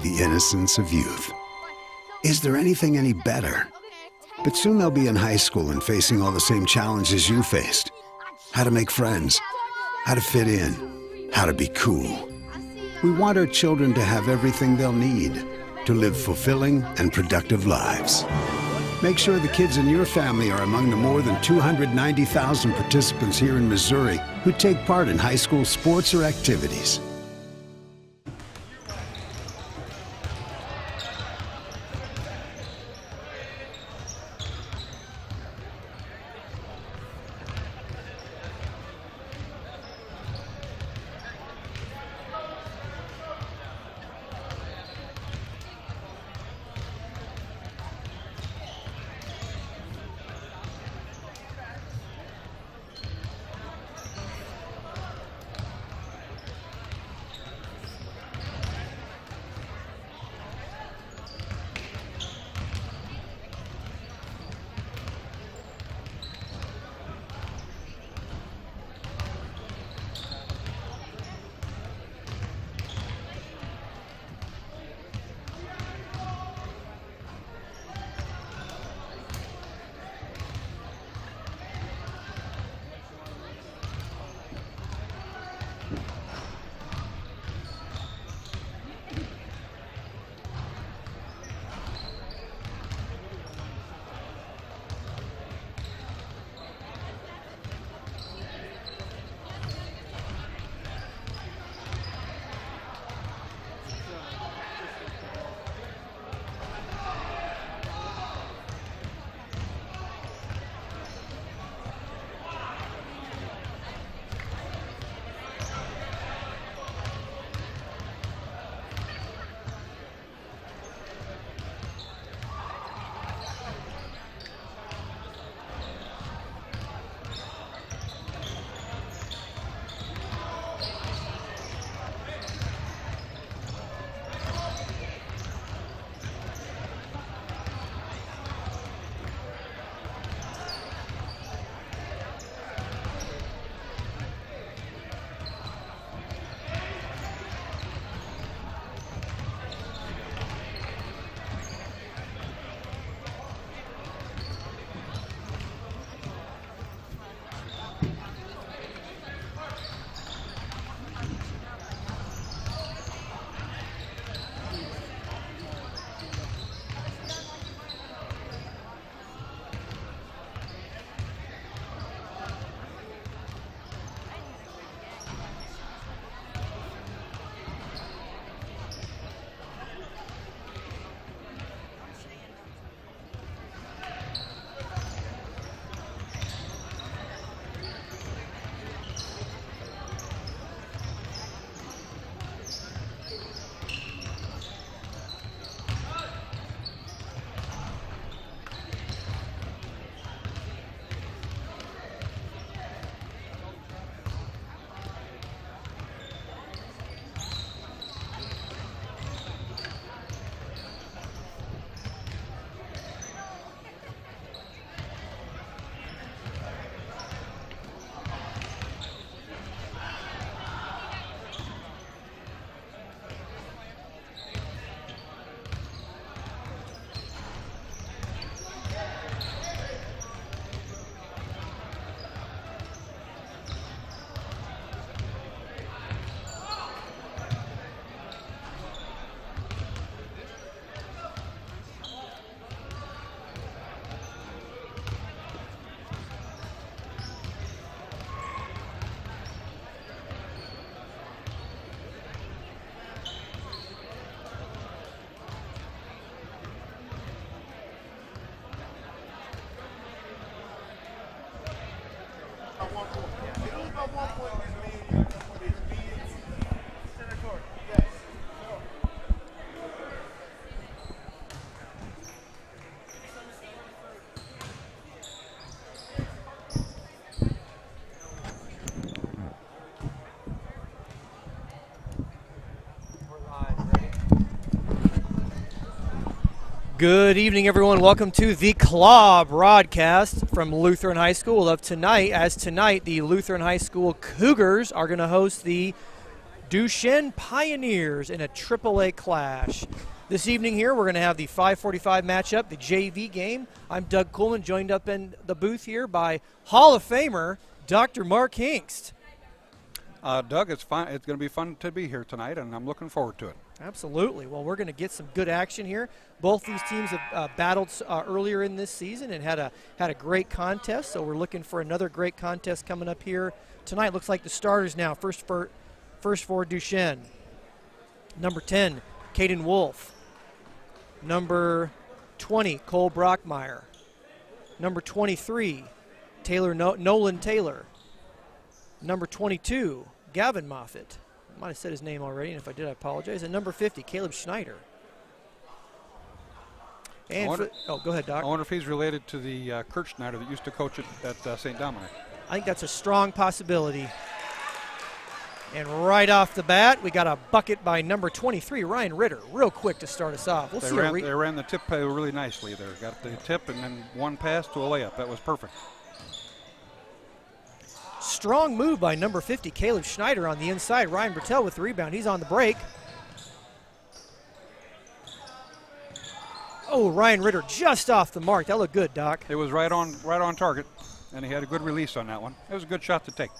the innocence of youth. Is there anything any better? But soon they'll be in high school and facing all the same challenges you faced. How to make friends, how to fit in, how to be cool. We want our children to have everything they'll need to live fulfilling and productive lives. Make sure the kids in your family are among the more than 290,000 participants here in Missouri who take part in high school sports or activities. Good evening, everyone. Welcome to the Claw broadcast from Lutheran High School of tonight. As tonight, the Lutheran High School Cougars are going to host the Duchesne Pioneers in a AAA clash. This evening here, we're going to have the 5:45 matchup, the JV game. I'm Doug Coolman, joined up in the booth here by Hall of Famer Dr. Mark Hinkst. Doug, it's fun. It's going to be fun to be here tonight, and I'm looking forward to it. Absolutely. Well, we're going to get some good action here. Both these teams have battled earlier in this season and had a great contest, so we're looking for another great contest coming up here tonight. Looks like the starters now. First for Duchesne. Number 10, Caden Wolf. Number 20, Cole Brockmeyer. Number 23, Nolan Taylor. Number 22, Gavin Moffitt. I might have said his name already, and if I did, I apologize. And number 50, Caleb Schneider. And go ahead, Doc. I wonder if he's related to the Kurt Schneider that used to coach at St. Dominic. I think that's a strong possibility. And right off the bat, we got a bucket by number 23, Ryan Ritter, real quick to start us off. They ran the tip really nicely there. Got the tip and then one pass to a layup. That was perfect. Strong move by number 50, Caleb Schneider on the inside. Ryan Bertel with the rebound. He's on the break. Oh, Ryan Ritter just off the mark. That looked good, Doc. It was right on target, and he had a good release on that one. It was a good shot to take.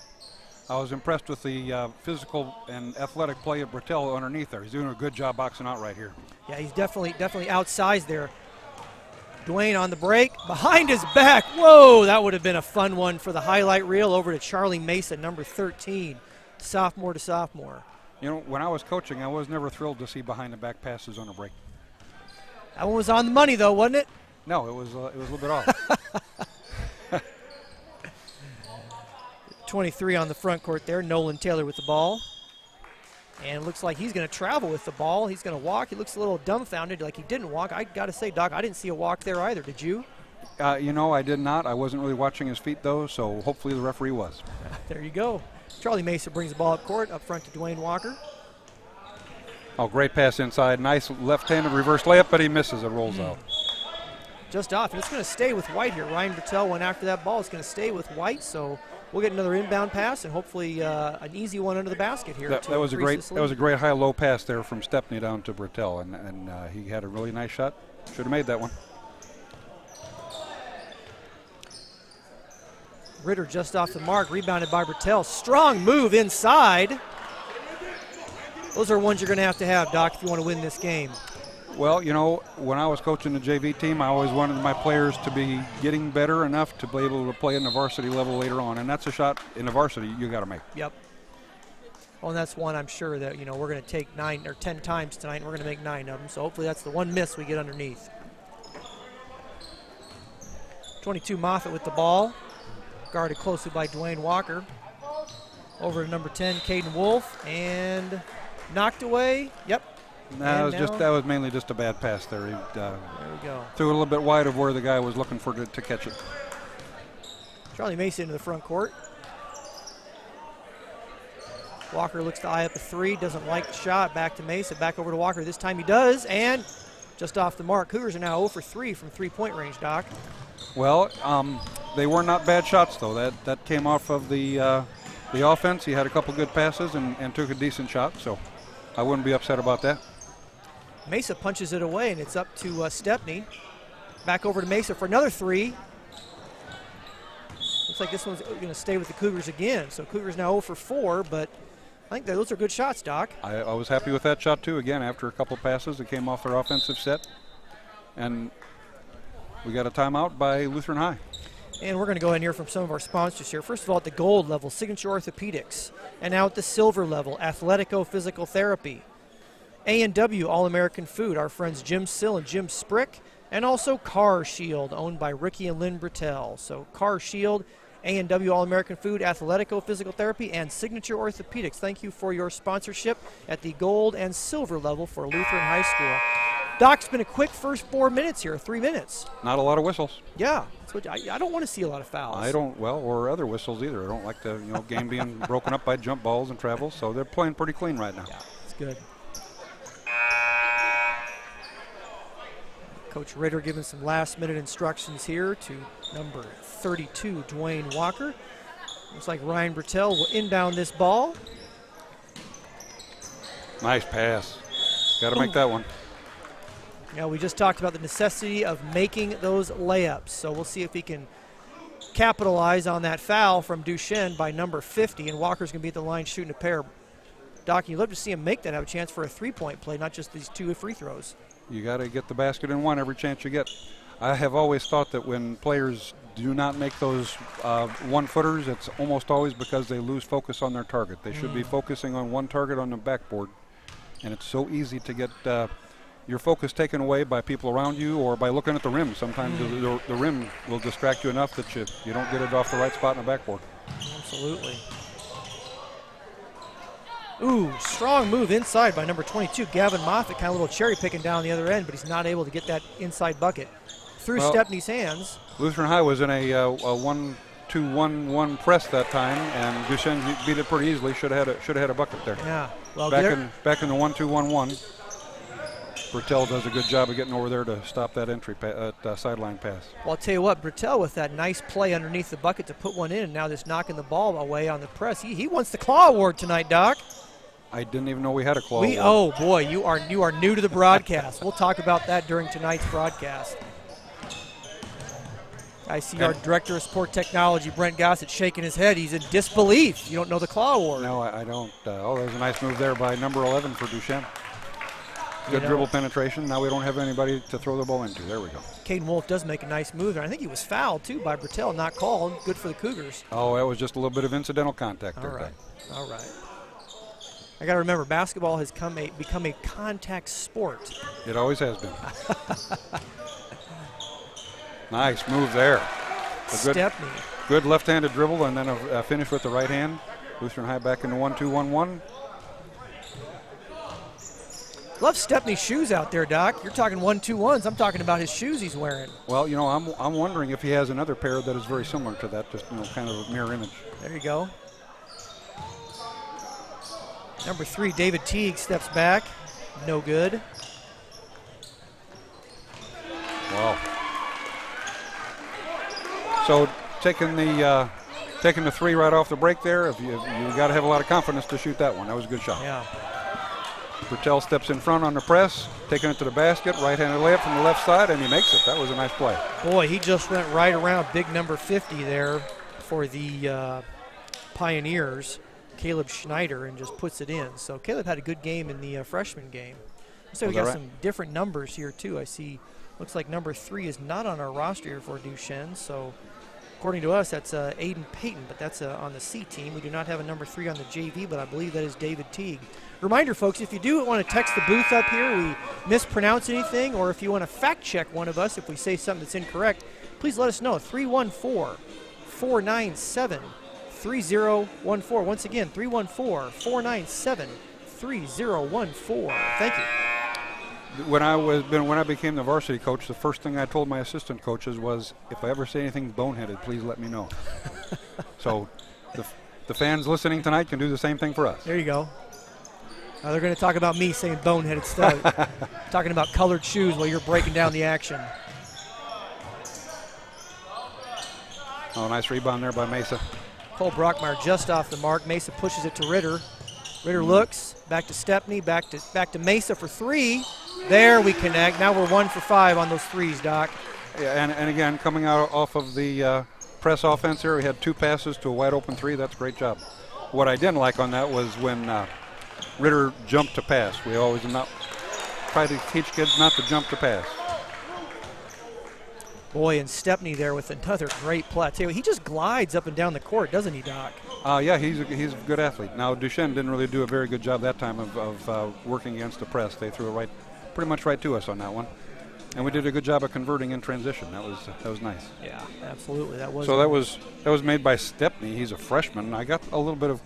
I was impressed with the physical and athletic play of Bertel underneath there. He's doing a good job boxing out right here. Yeah, he's definitely outsized there. Dwayne on the break, behind his back. Whoa, that would have been a fun one for the highlight reel. Over to Charlie Mason, number 13, sophomore to sophomore. You know, when I was coaching, I was never thrilled to see behind-the-back passes on a break. That one was on the money, though, wasn't it? No, it was a little bit off. 23 on the front court there, Nolan Taylor with the ball. And it looks like he's going to travel with the ball. He's going to walk. He looks a little dumbfounded, like he didn't walk. I got to say, Doc, I didn't see a walk there either. Did you? You know, I did not. I wasn't really watching his feet, though, so hopefully the referee was. There you go. Charlie Mason brings the ball up court, up front to Dwayne Walker. Oh, great pass inside. Nice left-handed reverse layup, but he misses. It rolls out. Just off. And it's going to stay with White here. Ryan Bertel went after that ball. It's going to stay with White, so we'll get another inbound pass and hopefully an easy one under the basket here. That was a great high-low pass there from Stepney down to Bertel, and he had a really nice shot. Should have made that one. Ritter just off the mark, rebounded by Bertel. Strong move inside. Those are ones you're going to have, Doc, if you want to win this game. Well, you know, when I was coaching the JV team, I always wanted my players to be getting better enough to be able to play in the varsity level later on, and that's a shot in the varsity you got to make. Yep. Well, and that's one I'm sure that, you know, we're going to take 9 or 10 times tonight, and we're going to make 9 of them. So hopefully that's the one miss we get underneath. 22 Moffitt with the ball, guarded closely by Dwayne Walker. Over to number 10, Caden Wolf, and knocked away. Yep. No, that was mainly just a bad pass there. He there we go. Threw it a little bit wide of where the guy was looking for to catch it. Charlie Mason into the front court. Walker looks to eye up a three, doesn't like the shot. Back to Mason, back over to Walker. This time he does, and just off the mark. Cougars are now 0 for 3 from three-point range, Doc. Well, they were not bad shots, though. That came off of the offense. He had a couple good passes and took a decent shot, so I wouldn't be upset about that. Mesa punches it away, and it's up to Stepney. Back over to Mesa for another three. Looks like this one's going to stay with the Cougars again. So Cougars now 0 for 4, but I think those are good shots, Doc. I was happy with that shot, too. Again, after a couple passes that came off their offensive set. And we got a timeout by Lutheran High. And we're going to go in here from some of our sponsors here. First of all, at the gold level, Signature Orthopedics. And now at the silver level, Athletico Physical Therapy. A&W All-American Food, our friends Jim Sill and Jim Sprick. And also Car Shield, owned by Ricky and Lynn Bertel. So Car Shield, A&W All-American Food, Athletico Physical Therapy, and Signature Orthopedics. Thank you for your sponsorship at the gold and silver level for Lutheran High School. Doc, it's been a quick first 4 minutes here, 3 minutes. Not a lot of whistles. Yeah, I don't want to see a lot of fouls. I don't, well, or other whistles either. I don't like the game being broken up by jump balls and travels, so they're playing pretty clean right now. Yeah, it's good. Coach Ritter giving some last-minute instructions here to number 32, Dwayne Walker. Looks like Ryan Bertel will inbound this ball. Nice pass. Got to make that one. Yeah, we just talked about the necessity of making those layups. So we'll see if he can capitalize on that foul from Duchesne by number 50. And Walker's going to be at the line shooting a pair. Doc, you'd love to see him make that, have a chance for a three-point play, not just these 2 free throws. You got to get the basket and one every chance you get. I have always thought that when players do not make those one-footers, it's almost always because they lose focus on their target. They should be focusing on one target on the backboard, and it's so easy to get your focus taken away by people around you or by looking at the rim. Sometimes the rim will distract you enough that you don't get it off the right spot in the backboard. Absolutely. Ooh, strong move inside by number 22, Gavin Moffitt, kind of a little cherry picking down the other end, but he's not able to get that inside bucket. Through Stepney's hands. Lutheran High was in a 1-2-1-1 press that time, and Duchesne beat it pretty easily. Should have had a bucket there. Yeah. Well, back in the 1-2-1-1. Bertel does a good job of getting over there to stop that entry sideline pass. Well, I'll tell you what, Bertel with that nice play underneath the bucket to put one in, and now just knocking the ball away on the press. He wants the claw award tonight, Doc. I didn't even know we had a claw award. Oh boy, you are new to the broadcast. We'll talk about that during tonight's broadcast. I see our Director of Sport Technology, Brent Gossett, shaking his head. He's in disbelief. You don't know the claw award. No, I don't. There's a nice move there by number 11 for Duchesne. Good dribble penetration. Now we don't have anybody to throw the ball into. There we go. Caden Wolf does make a nice move there. I think he was fouled, too, by Bertel, not called. Good for the Cougars. Oh, that was just a little bit of incidental contact there. All right. I got to remember, basketball has become a contact sport. It always has been. Nice move there. Stepney. Good left-handed dribble and then a finish with the right hand. Lutheran High back in the 1-2-1-1. Love Stepney's shoes out there, Doc. You're talking 1-2-1s. I'm talking about his shoes he's wearing. Well, I'm wondering if he has another pair that is very similar to that, just kind of a mirror image. There you go. Number 3, David Teague steps back. No good. Wow. So taking the 3 right off the break there, you got to have a lot of confidence to shoot that one. That was a good shot. Yeah. Bertel steps in front on the press, taking it to the basket, right-handed layup from the left side, and he makes it. That was a nice play. Boy, he just went right around big number 50 there for the Pioneers, Caleb Schneider, and just puts it in. So Caleb had a good game in the freshman game. So we got some different numbers here, too. I see, looks like number 3 is not on our roster here for Duchesne. So according to us, that's Aiden Payton, but that's on the C team. We do not have a number 3 on the JV, but I believe that is David Teague. Reminder, folks, if you do want to text the booth up here, we mispronounce anything, or if you want to fact check one of us if we say something that's incorrect, please let us know. 314-497-3014. Once again, 314-497-3014. Thank you. When I became the varsity coach, the first thing I told my assistant coaches was, if I ever say anything boneheaded, please let me know. So the fans listening tonight can do the same thing for us. There you go. Now they're going to talk about me saying boneheaded stuff. Talking about colored shoes while you're breaking down the action. Oh, nice rebound there by Mesa. Cole Brockmeyer just off the mark. Mesa pushes it to Ritter. Ritter looks, back to Stepney, back to Mesa for 3. There we connect. Now we're 1 for 5 on those threes, Doc. Yeah, and again, coming out off of the press offense here, we had 2 passes to a wide open 3. That's a great job. What I didn't like on that was when Ritter jumped to pass. We always try to teach kids not to jump to pass. Boy, and Stepney there with another great play. He just glides up and down the court, doesn't he, Doc? Yeah, he's a good athlete. Now, Duchesne didn't really do a very good job that time of working against the press. They threw it pretty much right to us on that one. And we did a good job of converting in transition. That was nice. Yeah, absolutely. That was made by Stepney. He's a freshman. I got a little bit of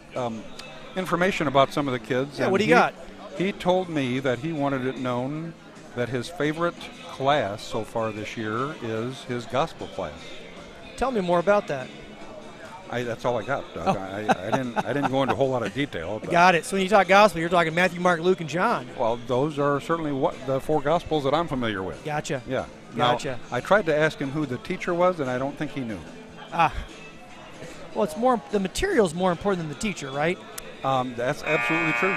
information about some of the kids. Yeah, what do you got? He told me that he wanted it known that his favorite class so far this year is his gospel class. Tell me more about that. That's all I got, Doug. Oh. I didn't go into a whole lot of detail. Got it. So when you talk gospel, you're talking Matthew, Mark, Luke, and John. Well, those are certainly the 4 gospels that I'm familiar with. Gotcha. Yeah. Gotcha. Now, I tried to ask him who the teacher was, and I don't think he knew. Well, it's more, the material's more important than the teacher, right? That's absolutely true.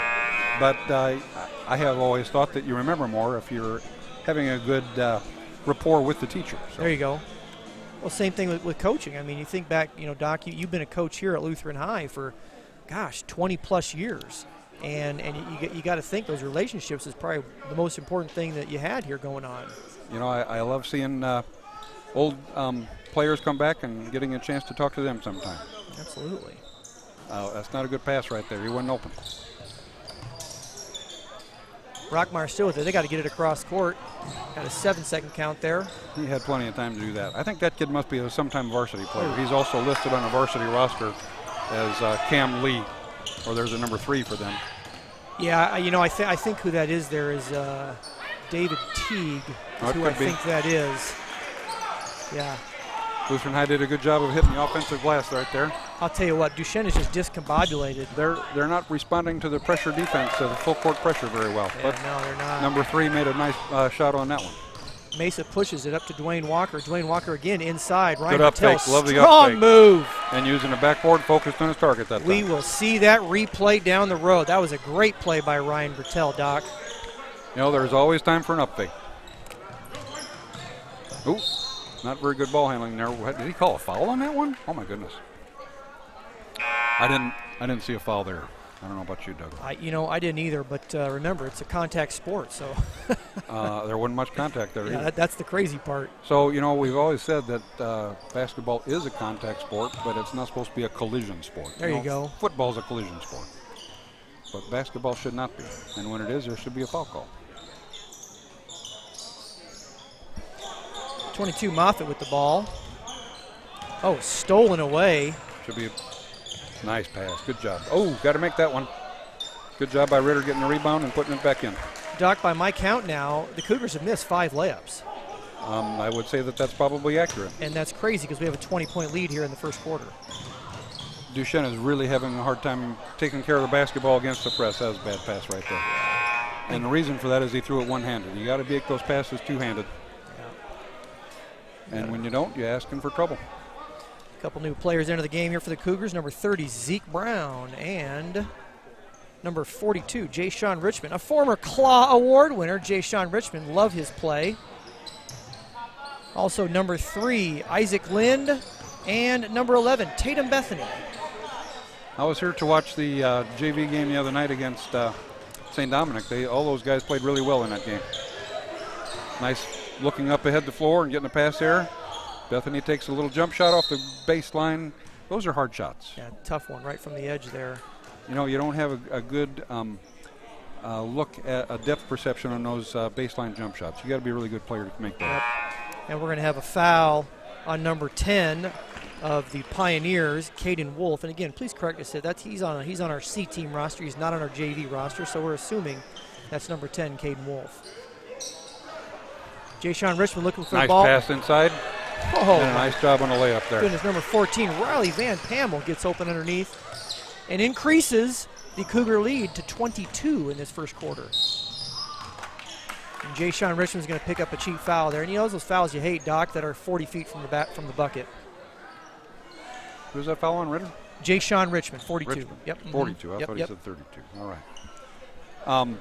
but I have always thought that you remember more if you're having a good rapport with the teacher. So. There you go. Well, same thing with coaching. I mean, you think back, Doc, you've been a coach here at Lutheran High for, 20 plus years. And you got to think those relationships is probably the most important thing that you had here going on. I love seeing old players come back and getting a chance to talk to them sometime. Absolutely. That's not a good pass right there. He wasn't open. Brockmeyer still with it. They got to get it across court. Got a 7-second count there. He had plenty of time to do that. I think that kid must be a sometime varsity player. He's also listed on the varsity roster as Cam Lee, or there's a number 3 for them. Yeah, I think who that is there is David Teague, is who I think that is. Yeah. Lutheran High did a good job of hitting the offensive glass right there. I'll tell you what, Duchesne is just discombobulated. They're not responding to the pressure defense, to the full court pressure very well. Yeah, but no, they're not. Number 3 made a nice shot on that one. Mesa pushes it up to Dwayne Walker. Dwayne Walker again inside. Ryan Good uptake, love the strong uptake. Move. And using the backboard, focused on his target that time. We will see that replay down the road. That was a great play by Ryan Bertel, Doc. There's always time for an uptake. Ooh, not very good ball handling there. Did he call a foul on that one? Oh my goodness. I didn't see a foul there. I don't know about you, Doug. I didn't either, but remember, it's a contact sport, so. There wasn't much contact there. Yeah, that's the crazy part. So, we've always said that basketball is a contact sport, but it's not supposed to be a collision sport. There you go. Football's a collision sport, but basketball should not be. And when it is, there should be a foul call. 22 Moffitt with the ball. Oh, stolen away. Should be a nice pass. Good job. Oh, got to make that one. Good job by Ritter getting the rebound and putting it back in. Doc, by my count now, the Cougars have missed 5 layups. I would say that that's probably accurate. And that's crazy because we have a 20-point lead here in the first quarter. Duchesne is really having a hard time taking care of the basketball against the press. That was a bad pass right there. And the reason for that is he threw it one-handed. You got to make those passes two-handed. And when you don't, you're asking for trouble. A couple new players into the game here for the Cougars. Number 30, Zeke Brown, and number 42, Jay Sean Richmond. A former Claw Award winner, Jay Sean Richmond. Love his play. Also number 3, Isaac Lind, and number 11, Tatum Bethany. I was here to watch the JV game the other night against St. Dominic. All those guys played really well in that game. Nice looking up ahead the floor and getting a pass there. Bethany takes a little jump shot off the baseline. Those are hard shots. Yeah, tough one right from the edge there. You don't have a good look at a depth perception on those baseline jump shots. You got to be a really good player to make that. Yep. And we're going to have a foul on number 10 of the Pioneers, Caden Wolf. And again, please correct us. He's on our C team roster. He's not on our JV roster, so we're assuming that's number 10, Caden Wolf. Jay Sean Richmond looking for the ball. Nice pass inside. Oh, and a nice job on the layup there. Goodness, number 14, Riley Van Pammel gets open underneath and increases the Cougar lead to 22 in this first quarter. And Jay Sean Richmond's going to pick up a cheap foul there. And those fouls you hate, Doc, that are 40 feet from the bucket. Who's that foul on, Ritter? Jay Sean Richmond, 42. Richmond. Yep. 42. I thought he said 32. All right.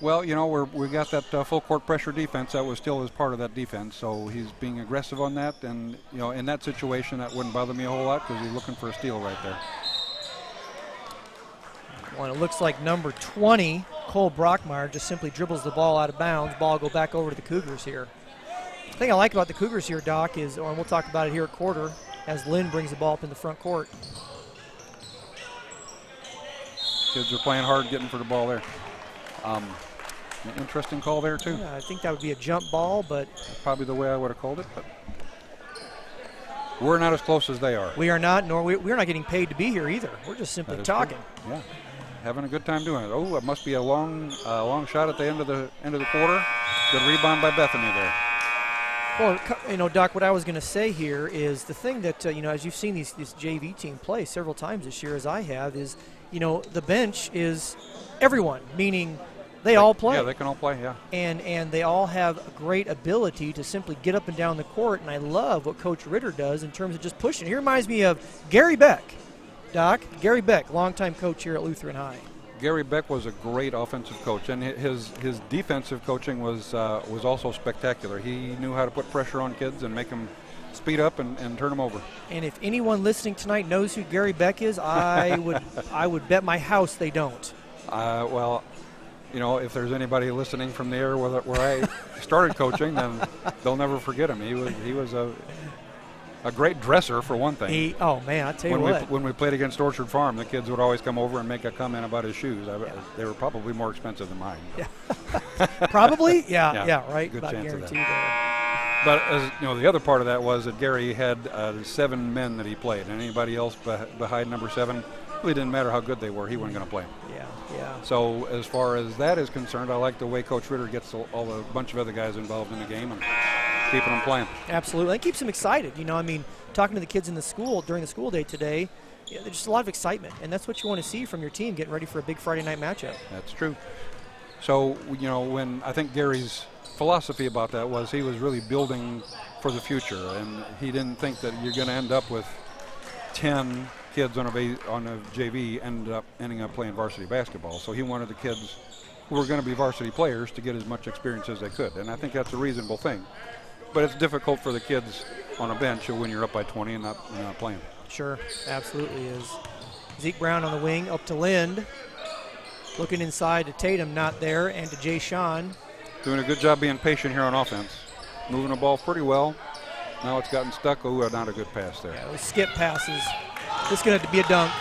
Well, we got that full court pressure defense. That was still as part of that defense. So he's being aggressive on that. And, in that situation, that wouldn't bother me a whole lot because he's looking for a steal right there. Well, it looks like number 20, Cole Brockmeyer, just simply dribbles the ball out of bounds. Ball go back over to the Cougars here. The thing I like about the Cougars here, Doc, is, and we'll talk about it here at quarter, as Lynn brings the ball up in the front court. Kids are playing hard, getting for the ball there. An interesting call there, too. Yeah, I think that would be a jump ball, but that's probably the way I would have called it. But we're not as close as they are. We are not, nor we're not getting paid to be here either. We're just simply talking. True. Yeah, having a good time doing it. Oh, it must be a long shot at the end of the quarter. Good rebound by Bethany there. Well, Doc, what I was going to say here is the thing that as you've seen this JV team play several times this year, as I have, is the bench is everyone, meaning they all play. Yeah, they can all play, yeah. And they all have a great ability to simply get up and down the court, and I love what Coach Ritter does in terms of just pushing. He reminds me of Gary Beck, Doc. Gary Beck, longtime coach here at Lutheran High. Gary Beck was a great offensive coach, and his defensive coaching was also spectacular. He knew how to put pressure on kids and make them speed up and turn them over. And if anyone listening tonight knows who Gary Beck is, I would bet my house they don't. Well, you know, if there's anybody listening from the area where I started coaching, then they'll never forget him. He was a great dresser, for one thing. Oh man, I tell you what. When we played against Orchard Farm, the kids would always come over and make a comment about his shoes. They were probably more expensive than mine. Yeah. Probably, yeah, right. Good About chance of guaranteed that. there. But as you know, the other part of that was that Gary had 7 men that he played, and anybody else behind number 7, really didn't matter how good they were, he wasn't going to play them. Yeah. So as far as that is concerned, I like the way Coach Ritter gets all the bunch of other guys involved in the game and keeping them playing. Absolutely. It keeps them excited. You know, I mean, talking to the kids in the school during the school day today, there's just a lot of excitement, and that's what you want to see from your team getting ready for a big Friday night matchup. That's true. So, you know, when I think Gary's philosophy about that was he was really building for the future, and he didn't think that you're going to end up with 10 kids on a JV ending up playing varsity basketball. So he wanted the kids who were going to be varsity players to get as much experience as they could, and I think that's a reasonable thing. But it's difficult for the kids on a bench when you're up by 20 and not playing. Sure, absolutely is. Zeke Brown on the wing, up to Lind. Looking inside to Tatum, not there, and to Jay Sean. Doing a good job being patient here on offense. Moving the ball pretty well. Now it's gotten stuck. Oh, not a good pass there. Yeah, those skip passes. This is going to have to be a dunk.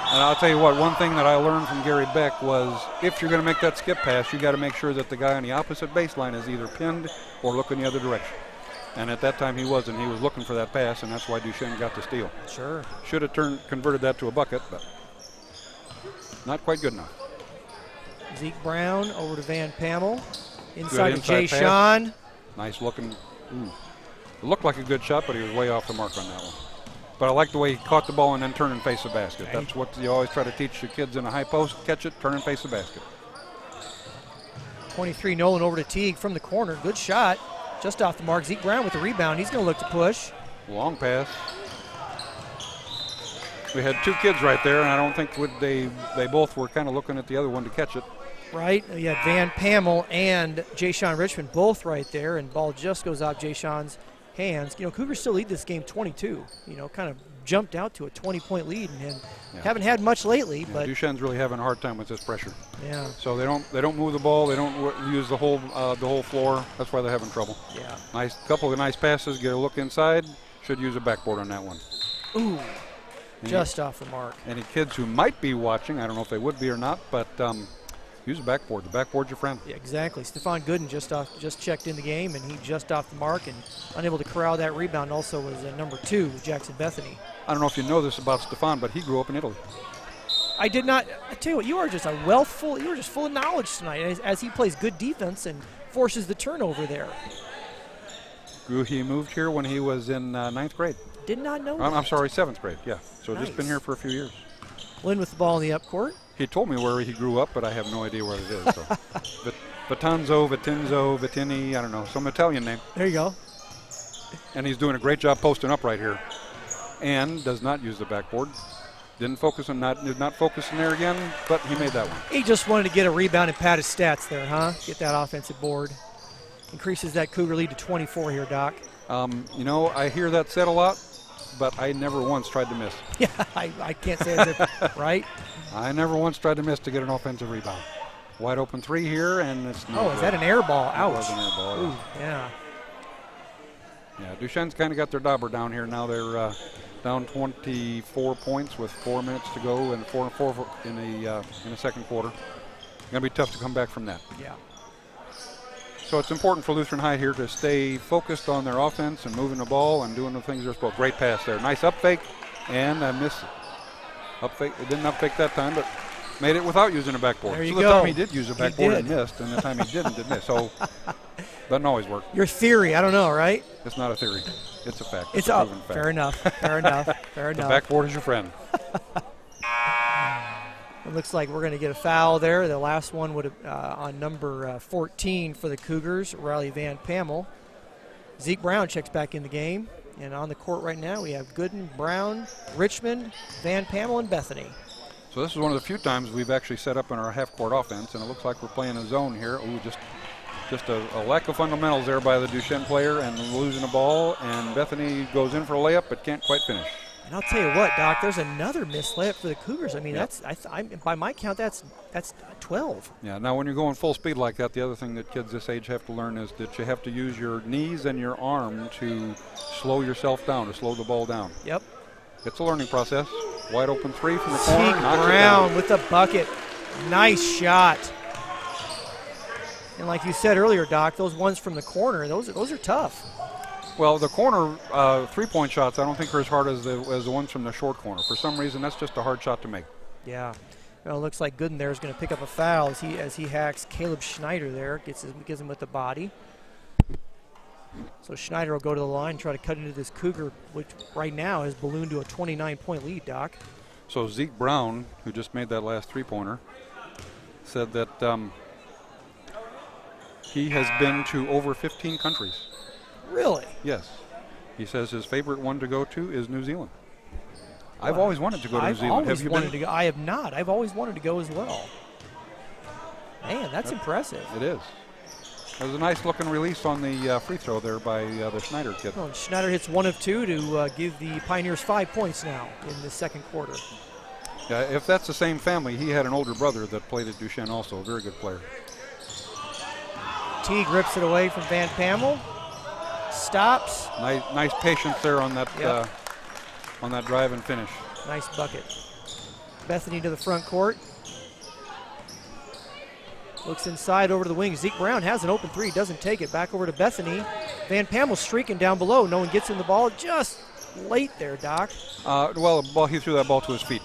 And I'll tell you what, one thing that I learned from Gary Beck was if you're going to make that skip pass, you got to make sure that the guy on the opposite baseline is either pinned or looking the other direction. And at that time he wasn't. He was looking for that pass, and that's why Duchesne got the steal. Sure. Should have converted that to a bucket, but not quite good enough. Zeke Brown over to Van Pamel. Inside to Jay pass. Sean. Nice looking. It looked like a good shot, but he was way off the mark on that one. But I like the way he caught the ball and then turn and face the basket. That's what you always try to teach the kids in the high post. Catch it, turn and face the basket. 23 Nolan over to Teague from the corner. Good shot. Just off the mark. Zeke Brown with the rebound. He's going to look to push. Long pass. We had 2 kids right there, and I don't think they both were kind of looking at the other one to catch it. Right. You had Van Pamel and Jay Sean Richmond both right there, and ball just goes off Jay Sean's hands. You know, Cougars still lead this game 22. You know, kind of jumped out to a 20-point lead and haven't had much lately. Yeah, but Duchesne's really having a hard time with this pressure. Yeah. So they don't move the ball. They don't use the whole floor. That's why they're having trouble. Yeah. Nice couple of nice passes. Get a look inside. Should use a backboard on that one. Ooh. Just off the mark. Any kids who might be watching, I don't know if they would be or not, but use a backboard. The backboard's your friend. Yeah, exactly. Stephon Gooden just checked in the game, and he just off the mark and unable to corral that rebound. Also was number 2, Jackson Bethany. I don't know if you know this about Stephon, but he grew up in Italy. I did not. I tell you what, you are just you are just full of knowledge tonight as he plays good defense and forces the turnover there. He moved here when he was in 9th grade. Did not know I'm that. sorry, 7th grade, yeah. So Nice. just been here for a few years. Lynn with the ball in the up court. He told me where he grew up, but I have no idea where it is. So. Vitanzo, Vitini, I don't know, some Italian name. There you go. And he's doing a great job posting up right here. And does not use the backboard. Did not focus in there again, but he made that one. He just wanted to get a rebound and pad his stats there, huh? Get that offensive board. Increases that Cougar lead to 24 here, Doc. You know, I hear that said a lot, but I never once tried to miss. Yeah, I can't say as if, right? I never once tried to miss to get an offensive rebound. Wide open 3 here, and it's no Oh, good. is that an air ball? Ouch. It was an air ball. Ooh, yeah. Yeah, Duchesne's kind of got their dauber down here now. They're down 24 points with 4 minutes to go, and 4 in the second quarter. Going to be tough to come back from that. Yeah. So it's important for Lutheran High here to stay focused on their offense and moving the ball and doing the things they're supposed to. Great pass there. Nice up fake, and I missed it. Up fake. It didn't up fake that time, but made it without using a backboard. There you so the go. time he did use a backboard and missed, and the time he didn't miss. So doesn't always work. Your theory, I don't know, right? It's not a theory. It's a fact. It's a up. proven fact. Fair enough. Fair enough. Fair The enough. backboard is your friend. It looks like we're going to get a foul there. The last one would have on number 14 for the Cougars, Riley Van Pamel. Zeke Brown checks back in the game. And on the court right now, we have Gooden, Brown, Richmond, Van Pamel, and Bethany. So this is one of the few times we've actually set up in our half-court offense, and it looks like we're playing a zone here. Ooh, just a lack of fundamentals there by the Duchesne player and losing the ball, and Bethany goes in for a layup but can't quite finish. And I'll tell you what, Doc, there's another missed layup for the Cougars. I mean, Yep. by my count, that's 12. Yeah, now when you're going full speed like that, the other thing that kids this age have to learn is that you have to use your knees and your arm to slow yourself down, to slow the ball down. Yep. It's a learning process. Wide open three from the corner. Teague knocks it Brown down. with the bucket. Nice shot. And like you said earlier, Doc, those ones from the corner, those are tough. Well, the corner three-point shots I don't think are as hard as the ones from the short corner. For some reason, that's just a hard shot to make. Yeah. Well, it looks like Gooden there is going to pick up a foul as he hacks Caleb Schneider there, gives him with the body. So Schneider will go to the line and try to cut into this Cougar, which right now has ballooned to a 29-point lead, Doc. So Zeke Brown, who just made that last three-pointer, said that he has been to over 15 countries. Really? Yes. He says his favorite one to go to is New Zealand. I've always wanted to go to New Zealand. Have you been? I have not. I've always wanted to go as well. Man, that's impressive. It is. It was a nice-looking release on the free throw there by the Schneider kid. Oh, and Schneider hits 1 of 2 to give the Pioneers 5 points now in the second quarter. Yeah, if that's the same family, he had an older brother that played at Duchesne also, a very good player. Teague rips it away from Van Pammel. Stops. Nice patience there on that drive and finish. Nice bucket. Bethany to the front court. Looks inside over to the wing. Zeke Brown has an open three, doesn't take it. Back over to Bethany. Van Pammel streaking down below. No one gets in the ball. Just late there, Doc. He threw that ball to his feet.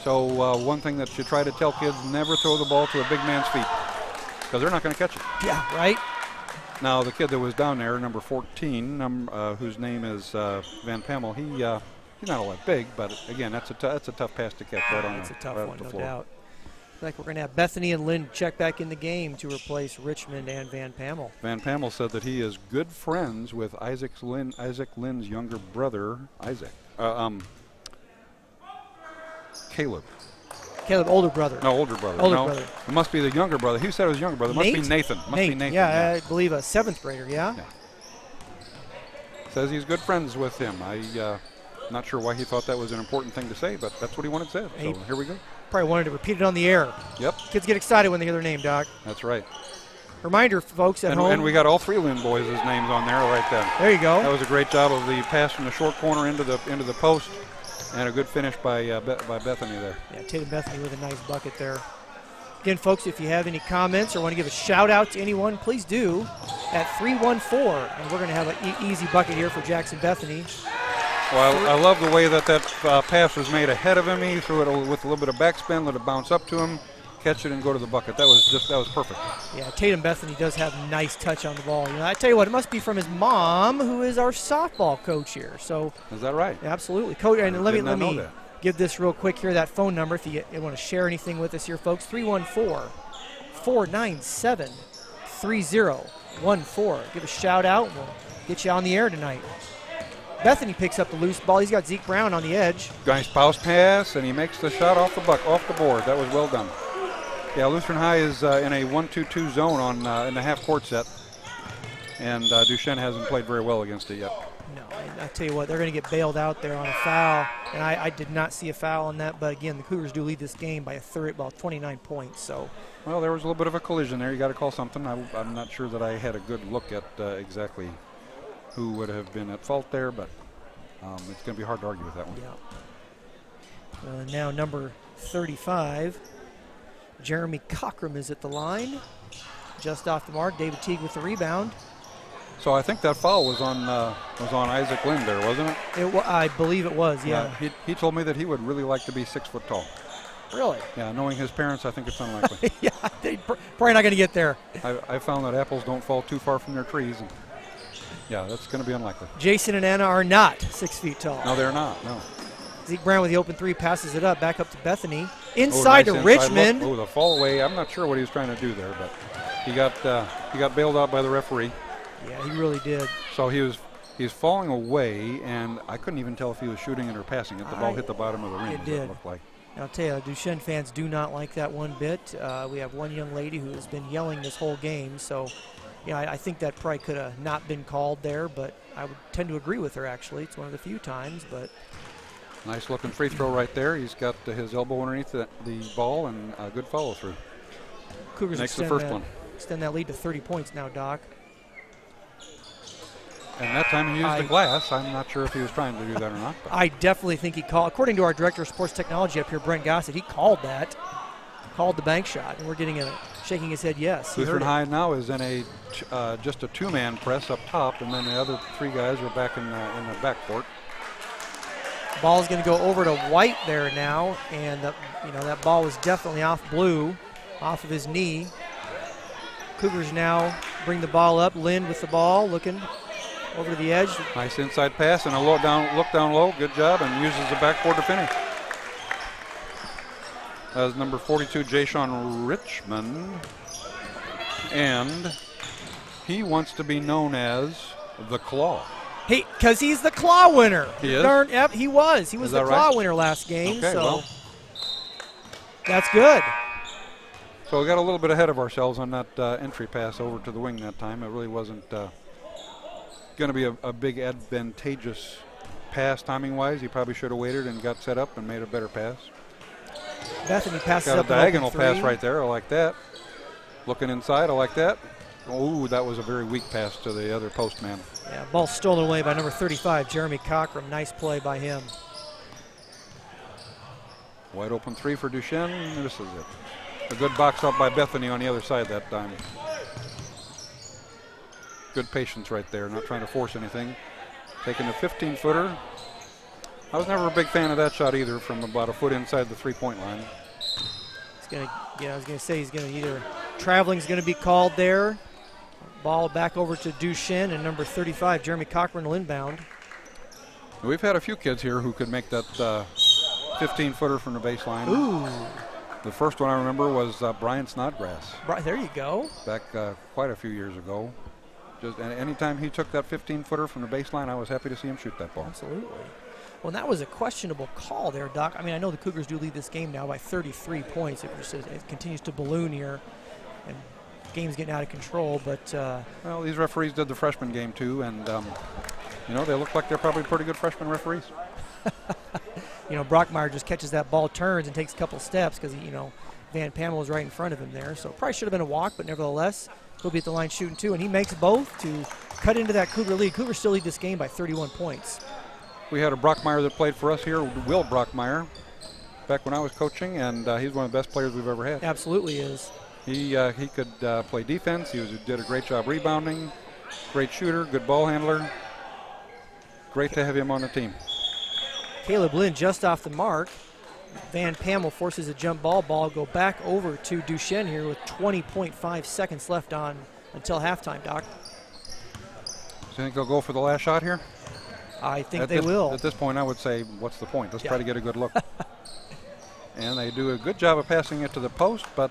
So one thing that you try to tell kids, never throw the ball to a big man's feet, because they're not going to catch it. Yeah, right. Now the kid that was down there, number 14, whose name is Van Pammel, he's not all that big, but again, that's a tough pass to catch right on. It's a tough right one, no floor. doubt. Looks like we're going to have Bethany and Lynn check back in the game to replace Richmond and Van Pammel. Van Pammel said that he is good friends with Isaac Lynn's younger brother, Caleb. Caleb, older brother. No, older brother. Older brother. It must be the younger brother. He said it was younger brother. It must be Nathan. Must be Nathan. Yeah, I believe a 7th grader, yeah? Says he's good friends with him. I'm not sure why he thought that was an important thing to say, but that's what he wanted to say. So here we go. Probably wanted to repeat it on the air. Yep. Kids get excited when they hear their name, Doc. That's right. Reminder, folks at home. And we got all three Lynn boys' names on there right there. There you go. That was a great job of the pass from the short corner into the post, and a good finish by Bethany there. Yeah, Tatum Bethany with a nice bucket there. Again, folks, if you have any comments or want to give a shout-out to anyone, please do at 314. And we're going to have an easy bucket here for Jackson Bethany. Well, I love the way that pass was made ahead of him. He threw it with a little bit of backspin, let it bounce up to him, catch it, and go to the bucket. That was perfect. Yeah, Tatum Bethany does have a nice touch on the ball. You know, I tell you what, it must be from his mom, who is our softball coach here. So is that right? Absolutely, coach. And let me that. give this real quick here. That phone number, if you want to share anything with us here, folks, 314-497-3014. Give a shout out, and we'll get you on the air tonight. Bethany picks up the loose ball. He's got Zeke Brown on the edge. Nice bounce pass, and he makes the shot off the board. That was well done. Yeah, Lutheran High is in a 1-2-2 zone in the half-court set, and Duchesne hasn't played very well against it yet. No, I tell you what, they're going to get bailed out there on a foul, and I did not see a foul on that, but again, the Cougars do lead this game by 29 points. So, well, there was a little bit of a collision there. You got to call something. I'm not sure that I had a good look at exactly who would have been at fault there, but it's going to be hard to argue with that one. Yeah. Now number 35, Jeremy Cockram is at the line. Just off the mark, David Teague with the rebound. So I think that foul was on Isaac Lynn there, wasn't it? I believe it was, yeah. He told me that he would really like to be 6 foot tall. Really? Yeah, knowing his parents, I think it's unlikely. Yeah, they're probably not going to get there. I found that apples don't fall too far from their trees. And yeah, that's going to be unlikely. Jason and Anna are not 6 feet tall. No, they're not, no. Zeke Brown with the open tee, passes it up, back up to Bethany. Inside to Richmond. Oh, the fall away. I'm not sure what he was trying to do there, but he got bailed out by the referee. Yeah, he really did. So he was falling away, and I couldn't even tell if he was shooting it or passing it. The ball hit the bottom of the rim. It did. It looked like. I'll tell you, Duchesne fans do not like that one bit. We have one young lady who has been yelling this whole game, so yeah, I think that probably could have not been called there, but I would tend to agree with her, actually. It's one of the few times, but. Nice looking free throw right there. He's got his elbow underneath the ball and a good follow through. Cougars makes the first one. Extend that lead to 30 points now, Doc. And that time he used the glass. I'm not sure if he was trying to do that or not. But. I definitely think he called. According to our director of sports technology up here, Brent Gossett, he called that. Called the bank shot, and we're getting shaking his head yes. Lutheran High now is in just a two-man press up top, and then the other three guys are back in the backcourt. Ball's going to go over to White there now, and that ball was definitely off Blue, off of his knee. Cougars now bring the ball up. Lind with the ball, looking over to the edge. Nice inside pass and a look down low. Good job, and uses the backboard to finish. That was number 42, Jayshon Richmond, and he wants to be known as the Claw. Because he's the Claw winner. He is? Yep, he was. He was the Claw winner last game, okay, so well. That's good. So we got a little bit ahead of ourselves on that entry pass over to the wing that time. It really wasn't going to be a big advantageous pass timing-wise. He probably should have waited and got set up and made a better pass. Bethany passes got up a diagonal pass right there. I like that. Looking inside, I like that. Oh, that was a very weak pass to the other post man. Yeah, ball stolen away by number 35, Jeremy Cochran. Nice play by him. Wide open three for Duchesne. This is it. A good box up by Bethany on the other side that time. Good patience right there, not trying to force anything. Taking a 15-footer. I was never a big fan of that shot either, from about a foot inside the three-point line. I was going to say he's going to either traveling's going to be called there. Ball back over to Duchesne and number 35, Jeremy Cochran will inbound. We've had a few kids here who could make that 15-footer from the baseline. Ooh. The first one I remember was Brian Snodgrass. There you go. Back quite a few years ago. Just anytime he took that 15-footer from the baseline, I was happy to see him shoot that ball. Absolutely. Well, that was a questionable call there, Doc. I mean, I know the Cougars do lead this game now by 33 points. It continues to balloon here, and the game's getting out of control. But well, these referees did the freshman game too, and they look like they're probably pretty good freshman referees. Brockmeyer just catches that ball, turns, and takes a couple steps because Van Pamel was right in front of him there. So probably should have been a walk, but nevertheless, he'll be at the line shooting too, and he makes both to cut into that Cougar lead. Cougars still lead this game by 31 points. We had a Brockmeyer that played for us here, Will Brockmeyer, back when I was coaching, and he's one of the best players we've ever had. Absolutely is. He could play defense. He did a great job rebounding. Great shooter, good ball handler. Great to have him on the team. Caleb Lind just off the mark. Van Pamel forces a jump ball. Ball go back over to Duchesne here with 20.5 seconds left on until halftime, Doc. So you think they'll go for the last shot here? I think they will. At this point, I would say, what's the point? Let's try to get a good look. And they do a good job of passing it to the post, but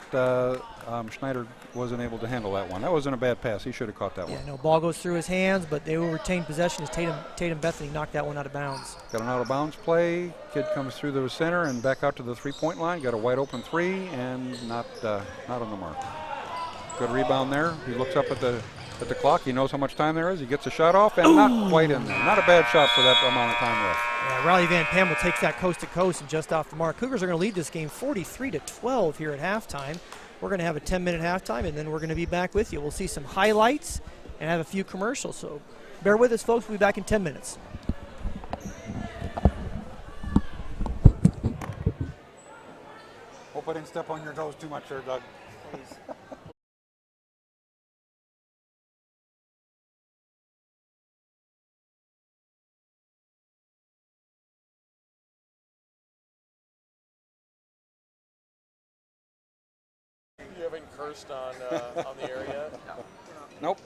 Schneider wasn't able to handle that one. That wasn't a bad pass. He should have caught that one. Yeah, no, ball goes through his hands, but they will retain possession as Tatum Bethany knocked that one out of bounds. Got an out-of-bounds play. Kid comes through the center and back out to the three-point line. Got a wide open three and not on the mark. Good rebound there. He looks up at the clock. He knows how much time there is. He gets a shot off and not quite in there. Not a bad shot for that amount of time left. Yeah, Riley Van Pamel takes that coast to coast and just off the mark. Cougars are going to lead this game 43-12 here at halftime. We're going to have a 10-minute halftime, and then we're going to be back with you. We'll see some highlights and have a few commercials. So bear with us, folks. We'll be back in 10 minutes. Hope I didn't step on your toes too much there, Doug. You haven't cursed on the air yet? Nope.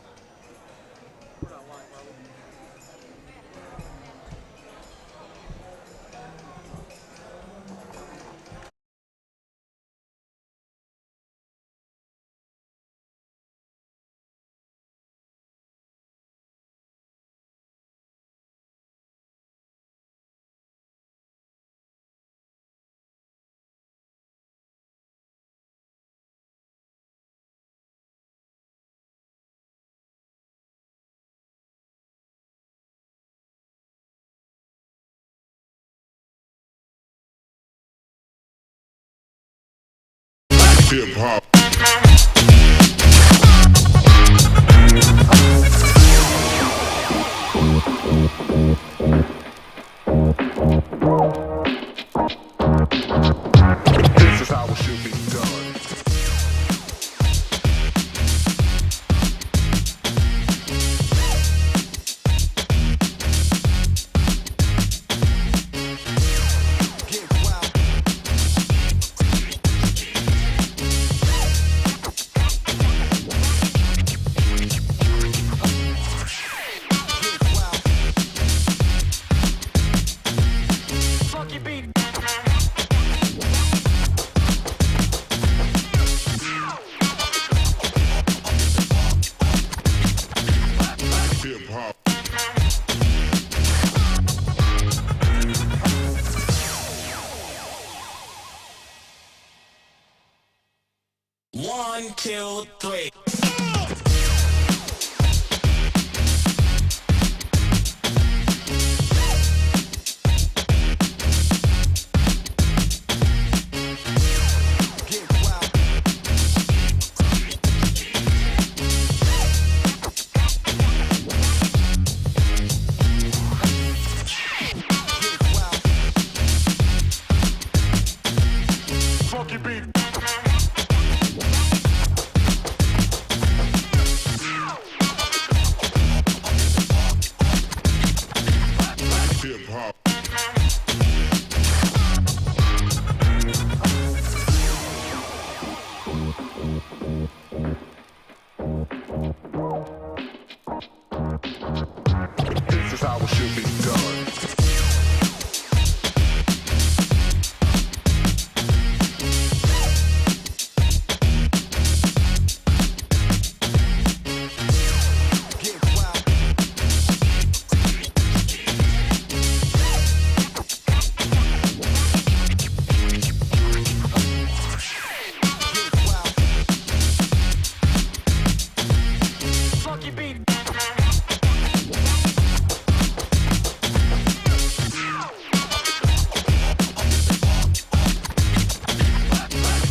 Hip hop. This is how it should be done. One, two, three. Funky beat. Hip hop. This is how it should be done.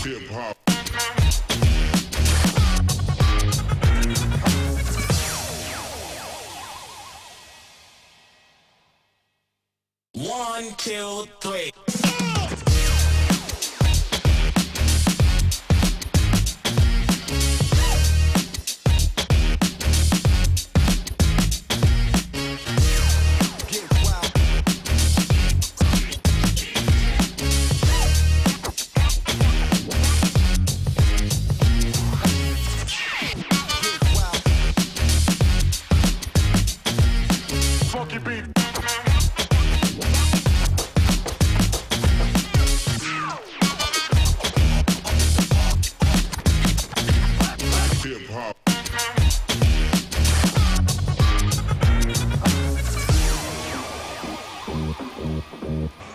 Hip hop. One, two, three. Funky beat. Hip hop.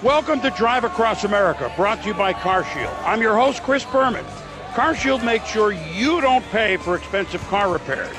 Welcome to Drive Across America, brought to you by CarShield. I'm your host, Chris Berman. CarShield makes sure you don't pay for expensive car repairs.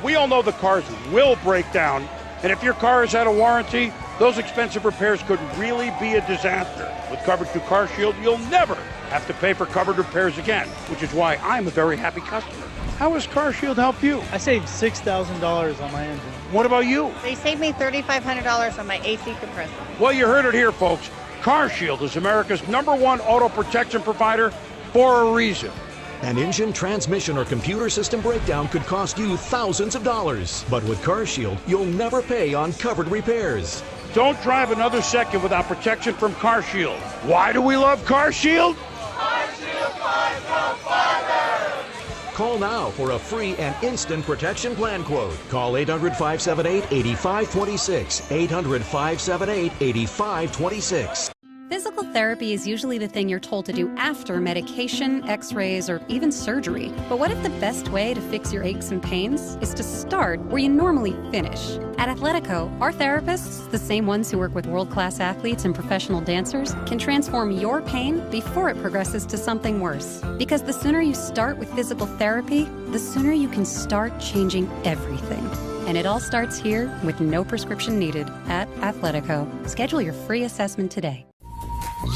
We all know the cars will break down, and if your car is out of warranty, those expensive repairs could really be a disaster. With coverage through CarShield, you'll never have to pay for covered repairs again, which is why I'm a very happy customer. How has CarShield helped you? I saved $6,000 on my engine. What about you? They saved me $3,500 on my AC compressor. Well, you heard it here, folks. CarShield is America's #1 auto protection provider for a reason. An engine, transmission, or computer system breakdown could cost you thousands of dollars. But with CarShield, you'll never pay on covered repairs. Don't drive another second without protection from CarShield. Why do we love CarShield? CarShield finds no farther. Call now for a free and instant protection plan quote. Call 800-578-8526. 800-578-8526. Physical therapy is usually the thing you're told to do after medication, x-rays, or even surgery. But what if the best way to fix your aches and pains is to start where you normally finish? At Athletico, our therapists, the same ones who work with world-class athletes and professional dancers, can transform your pain before it progresses to something worse. Because the sooner you start with physical therapy, the sooner you can start changing everything. And it all starts here with no prescription needed at Athletico. Schedule your free assessment today.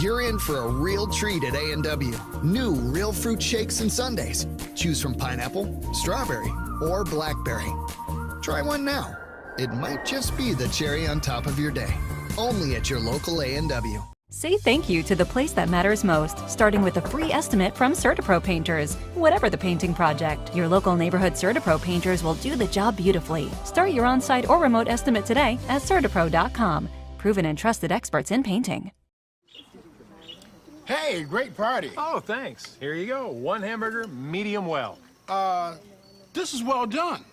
You're in for a real treat at A&W. New real fruit shakes and sundaes. Choose from pineapple, strawberry, or blackberry. Try one now. It might just be the cherry on top of your day. Only at your local A&W. Say thank you to the place that matters most, starting with a free estimate from CertaPro Painters. Whatever the painting project, your local neighborhood CertaPro Painters will do the job beautifully. Start your on-site or remote estimate today at CertaPro.com. Proven and trusted experts in painting. Hey, great party. Oh, thanks. Here you go. One hamburger, medium well. This is well done.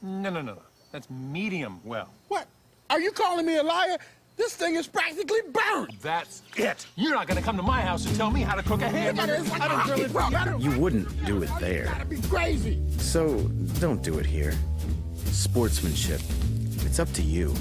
No. That's medium well. What? Are you calling me a liar? This thing is practically burned. That's it. You're not going to come to my house and tell me how to cook a hamburger. You wouldn't do it there. That'd be crazy. So don't do it here. Sportsmanship. It's up to you.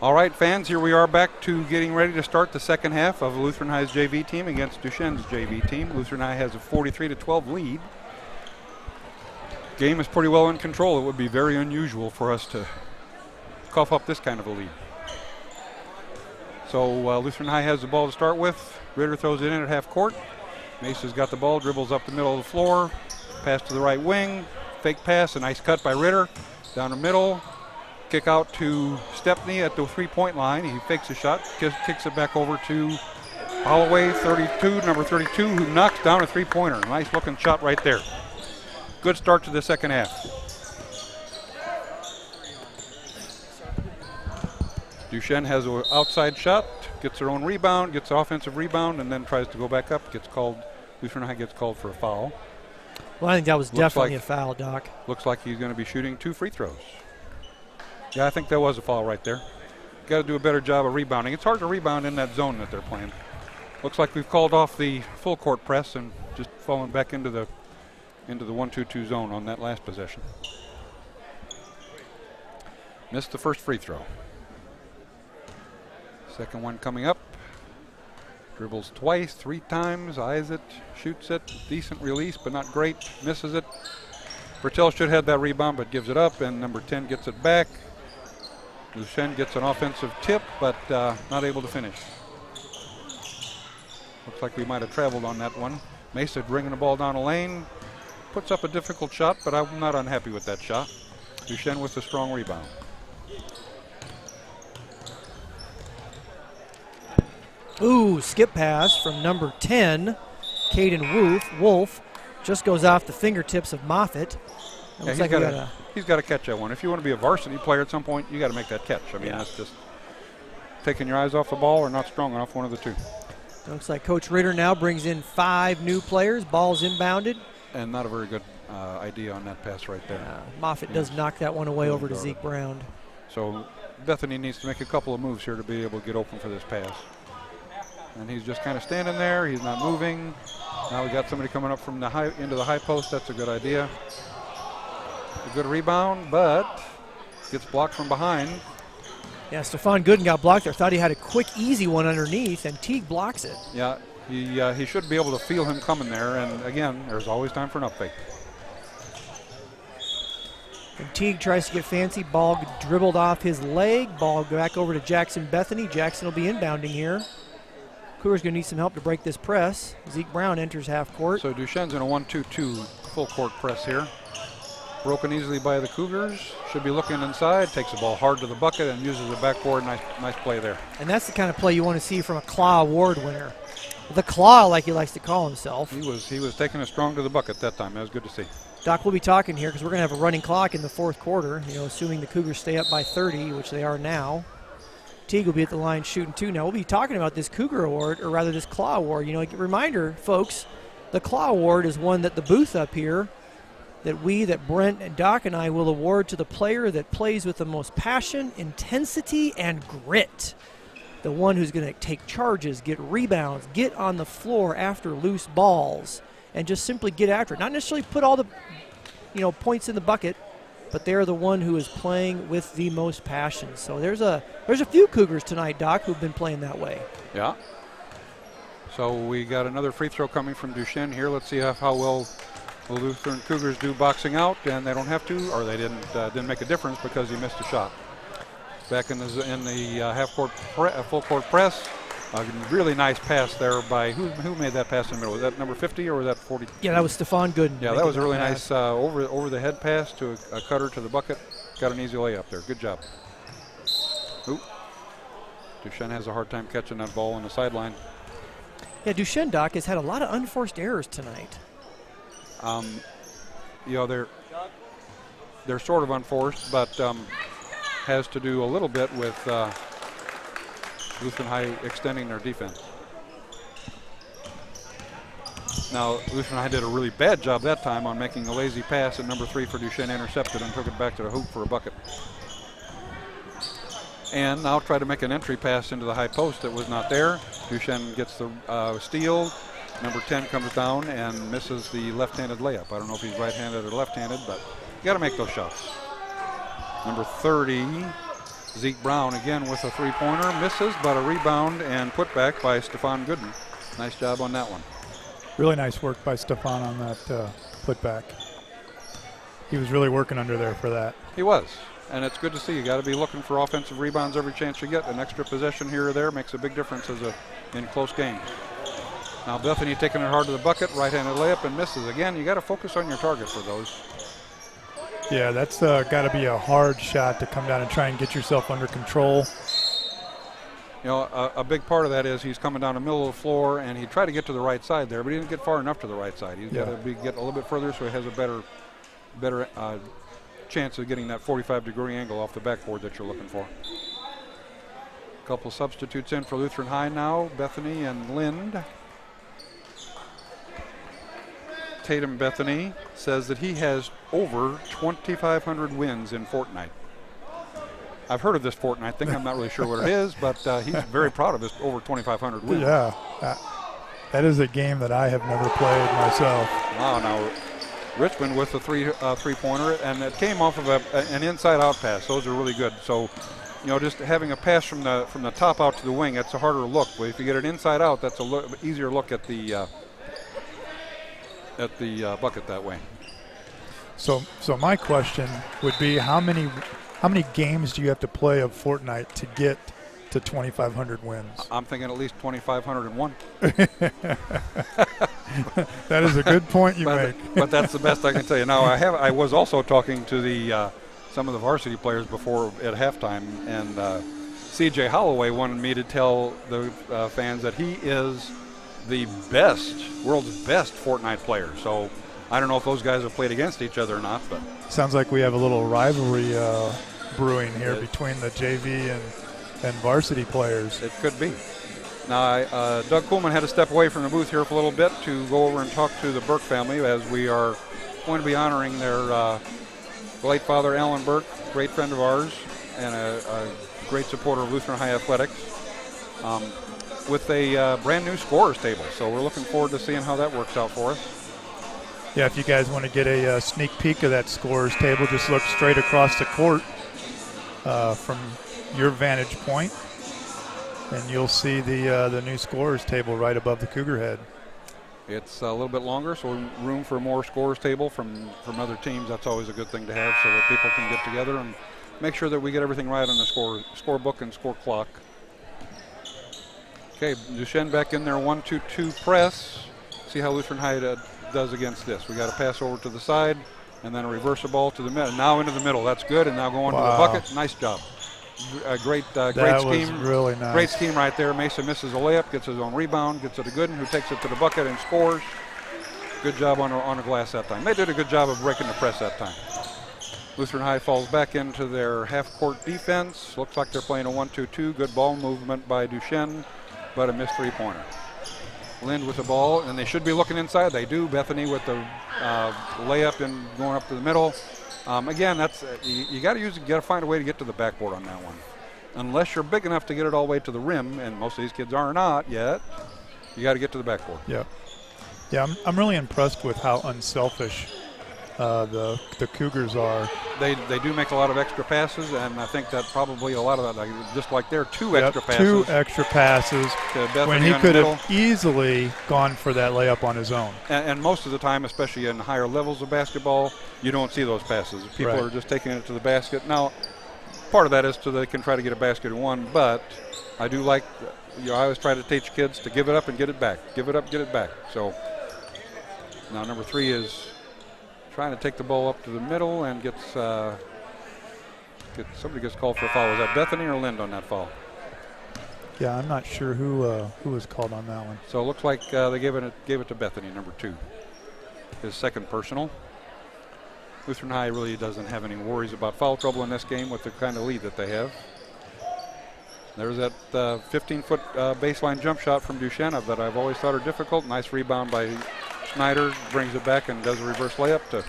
All right, fans, here we are back to getting ready to start the second half of Lutheran High's JV team against Duchesne's JV team. Lutheran High has a 43-12 lead. Game is pretty well in control. It would be very unusual for us to cough up this kind of a lead. So Lutheran High has the ball to start with. Ritter throws it in at half court. Mesa's got the ball, dribbles up the middle of the floor, pass to the right wing, fake pass, a nice cut by Ritter, down the middle. Kick out to Stepney at the three-point line. He fakes a shot, kicks it back over to Holloway, number 32, who knocks down a three-pointer. Nice looking shot right there. Good start to the second half. Duchesne has an outside shot, gets their own rebound, gets an offensive rebound, and then tries to go back up. Lutheran High gets called for a foul. Well, I think that was definitely a foul, Doc. Looks like he's going to be shooting 2 free throws. Yeah, I think that was a foul right there. Got to do a better job of rebounding. It's hard to rebound in that zone that they're playing. Looks like we've called off the full court press and just fallen back into the 1-2-2 zone on that last possession. Missed the first free throw. Second one coming up. Dribbles twice, 3 times, eyes it, shoots it. Decent release, but not great. Misses it. Bertel should have that rebound, but gives it up, and number 10 gets it back. Duchesne gets an offensive tip, but not able to finish. Looks like we might have traveled on that one. Mesa bringing the ball down the lane. Puts up a difficult shot, but I'm not unhappy with that shot. Duchesne with a strong rebound. Ooh, skip pass from number 10, Caden Wolf. Just goes off the fingertips of Moffitt. Yeah, he's got to catch that one. If you want to be a varsity player at some point, you got to make that catch. I mean, that's just taking your eyes off the ball or not strong enough, one of the two. Looks like Coach Ritter now brings in 5 new players. Ball's inbounded. And not a very good idea on that pass right there. Moffitt does knock that one away over to Zeke Brown. So Bethany needs to make a couple of moves here to be able to get open for this pass. And he's just kind of standing there. He's not moving. Now we got somebody coming up from the into the high post. That's a good idea. A good rebound, but gets blocked from behind. Yeah, Stephon Gooden got blocked there. Thought he had a quick, easy one underneath, and Teague blocks it. Yeah, he should be able to feel him coming there. And again, there's always time for an up fake. And Teague tries to get fancy. Ball dribbled off his leg. Ball back over to Jackson Bethany. Jackson will be inbounding here. Cougars going to need some help to break this press. Zeke Brown enters half court. So Duchesne's in a 1-2-2 full court press here. Broken easily by the Cougars. Should be looking inside. Takes the ball hard to the bucket and uses the backboard. Nice play there. And that's the kind of play you want to see from a Claw Award winner. The Claw, like he likes to call himself. He was taking it strong to the bucket that time. That was good to see. Doc, we'll be talking here because we're going to have a running clock in the fourth quarter, assuming the Cougars stay up by 30, which they are now. Teague will be at the line shooting 2 now. We'll be talking about this Cougar Award, or rather this Claw Award. Reminder, folks, the Claw Award is one that the booth up here, that Brent and Doc and I will award to the player that plays with the most passion, intensity, and grit. The one who's going to take charges, get rebounds, get on the floor after loose balls, and just simply get after it. Not necessarily put all the points in the bucket, but they're the one who is playing with the most passion. So there's a few Cougars tonight, Doc, who've been playing that way. Yeah. So we got another free throw coming from Duchesne here. Let's see how well the Lutheran Cougars do boxing out, and they don't have to, or they didn't make a difference because he missed a shot. Back in the half-court full-court press. A really nice pass there by who made that pass in the middle? Was that number 50 or was that 40? Yeah, that was Stephon Gooden. Yeah, that was a really nice over the head pass to a cutter to the bucket. Got an easy layup there. Good job. Ooh. Duchesne has a hard time catching that ball on the sideline. Yeah, Duchesne, Doc, has had a lot of unforced errors tonight. They're sort of unforced, but has to do a little bit with Lutheran High extending their defense. Now, Lutheran High did a really bad job that time on making a lazy pass, and number 3 for Duchesne intercepted and took it back to the hoop for a bucket. And now try to make an entry pass into the high post that was not there. Duchesne gets the steal. Number 10 comes down and misses the left-handed layup. I don't know if he's right-handed or left-handed, but you got to make those shots. Number 30, Zeke Brown again with a three-pointer. Misses, but a rebound and put back by Stephon Gooden. Nice job on that one. Really nice work by Stephon on that putback. He was really working under there for that. He was, and it's good to see. You got to be looking for offensive rebounds every chance you get. An extra possession here or there makes a big difference in close games. Now Bethany taking it hard to the bucket, right-handed layup and misses. Again, you got to focus on your target for those. Yeah, that's got to be a hard shot to come down and try and get yourself under control. A big part of that is he's coming down the middle of the floor, and he tried to get to the right side there, but he didn't get far enough to the right side. He's got to get a little bit further so he has a better chance of getting that 45-degree angle off the backboard that you're looking for. A couple substitutes in for Lutheran High now, Bethany and Lind. Tatum Bethany says that he has over 2,500 wins in Fortnite. I've heard of this Fortnite thing. I'm not really sure what it is, but he's very proud of his over 2,500 wins. Yeah, that is a game that I have never played myself. Wow, now Richmond with the three-pointer, and it came off of an inside-out pass. Those are really good. So just having a pass from the top out to the wing, that's a harder look. But if you get it inside out, that's a easier look at the bucket that way. So my question would be, how many games do you have to play of Fortnite to get to 2,500 wins? I'm thinking at least 2,501. That is a good point you make. But that's the best I can tell you. Now I was also talking to the some of the varsity players before at halftime, and C.J. Holloway wanted me to tell the fans that he is the world's best Fortnite player. So I don't know if those guys have played against each other or not, but sounds like we have a little rivalry brewing here between the JV and varsity players. It could be. Now, Doug Kuhlman had to step away from the booth here for a little bit to go over and talk to the Burke family, as we are going to be honoring their late father, Alan Burke, great friend of ours and a great supporter of Lutheran High Athletics, with a brand new scorers table. So we're looking forward to seeing how that works out for us. Yeah, if you guys want to get a sneak peek of that scorers table, just look straight across the court from your vantage point, and you'll see the new scorers table right above the Cougar head. It's a little bit longer, so room for more scorers table from other teams. That's always a good thing to have, so that people can get together and make sure that we get everything right on the score book and score clock. Okay, Duchesne back in there, 1-2-2 press. See how Lutheran High does against this. We got a pass over to the side, and then a reverse ball to the middle. Now into the middle. That's good, and now going to the bucket. Nice job. Great scheme. Really nice. Great scheme right there. Mesa misses a layup, gets his own rebound, gets it to Gooden, who takes it to the bucket and scores. Good job on a glass that time. They did a good job of breaking the press that time. Lutheran High falls back into their half-court defense. Looks like they're playing a 1-2-2. Good ball movement by Duchesne, but a missed three-pointer. Lind with the ball, and they should be looking inside. They do. Bethany with the layup and going up to the middle. Again, that's you got to find a way to get to the backboard on that one. Unless you're big enough to get it all the way to the rim, and most of these kids are not yet, you got to get to the backboard. Yeah, I'm really impressed with how unselfish the Cougars are. They do make a lot of extra passes, and I think that probably a lot of that, just like their two extra passes. Two extra passes when he could have easily gone for that layup on his own. And most of the time, especially in higher levels of basketball, you don't see those passes. People are just taking it to the basket. Now, part of that is so they can try to get a basket and one, but I do like, I always try to teach kids to give it up and get it back. Give it up, get it back. So now number 3 is trying to take the ball up to the middle and somebody gets called for a foul. Was that Bethany or Lind on that foul? Yeah, I'm not sure who was called on that one. So it looks like they gave it to Bethany, number 2. His second personal. Lutheran High really doesn't have any worries about foul trouble in this game with the kind of lead that they have. There's that 15-foot baseline jump shot from Duchesne that I've always thought are difficult. Nice rebound by Schneider, brings it back and does a reverse layup to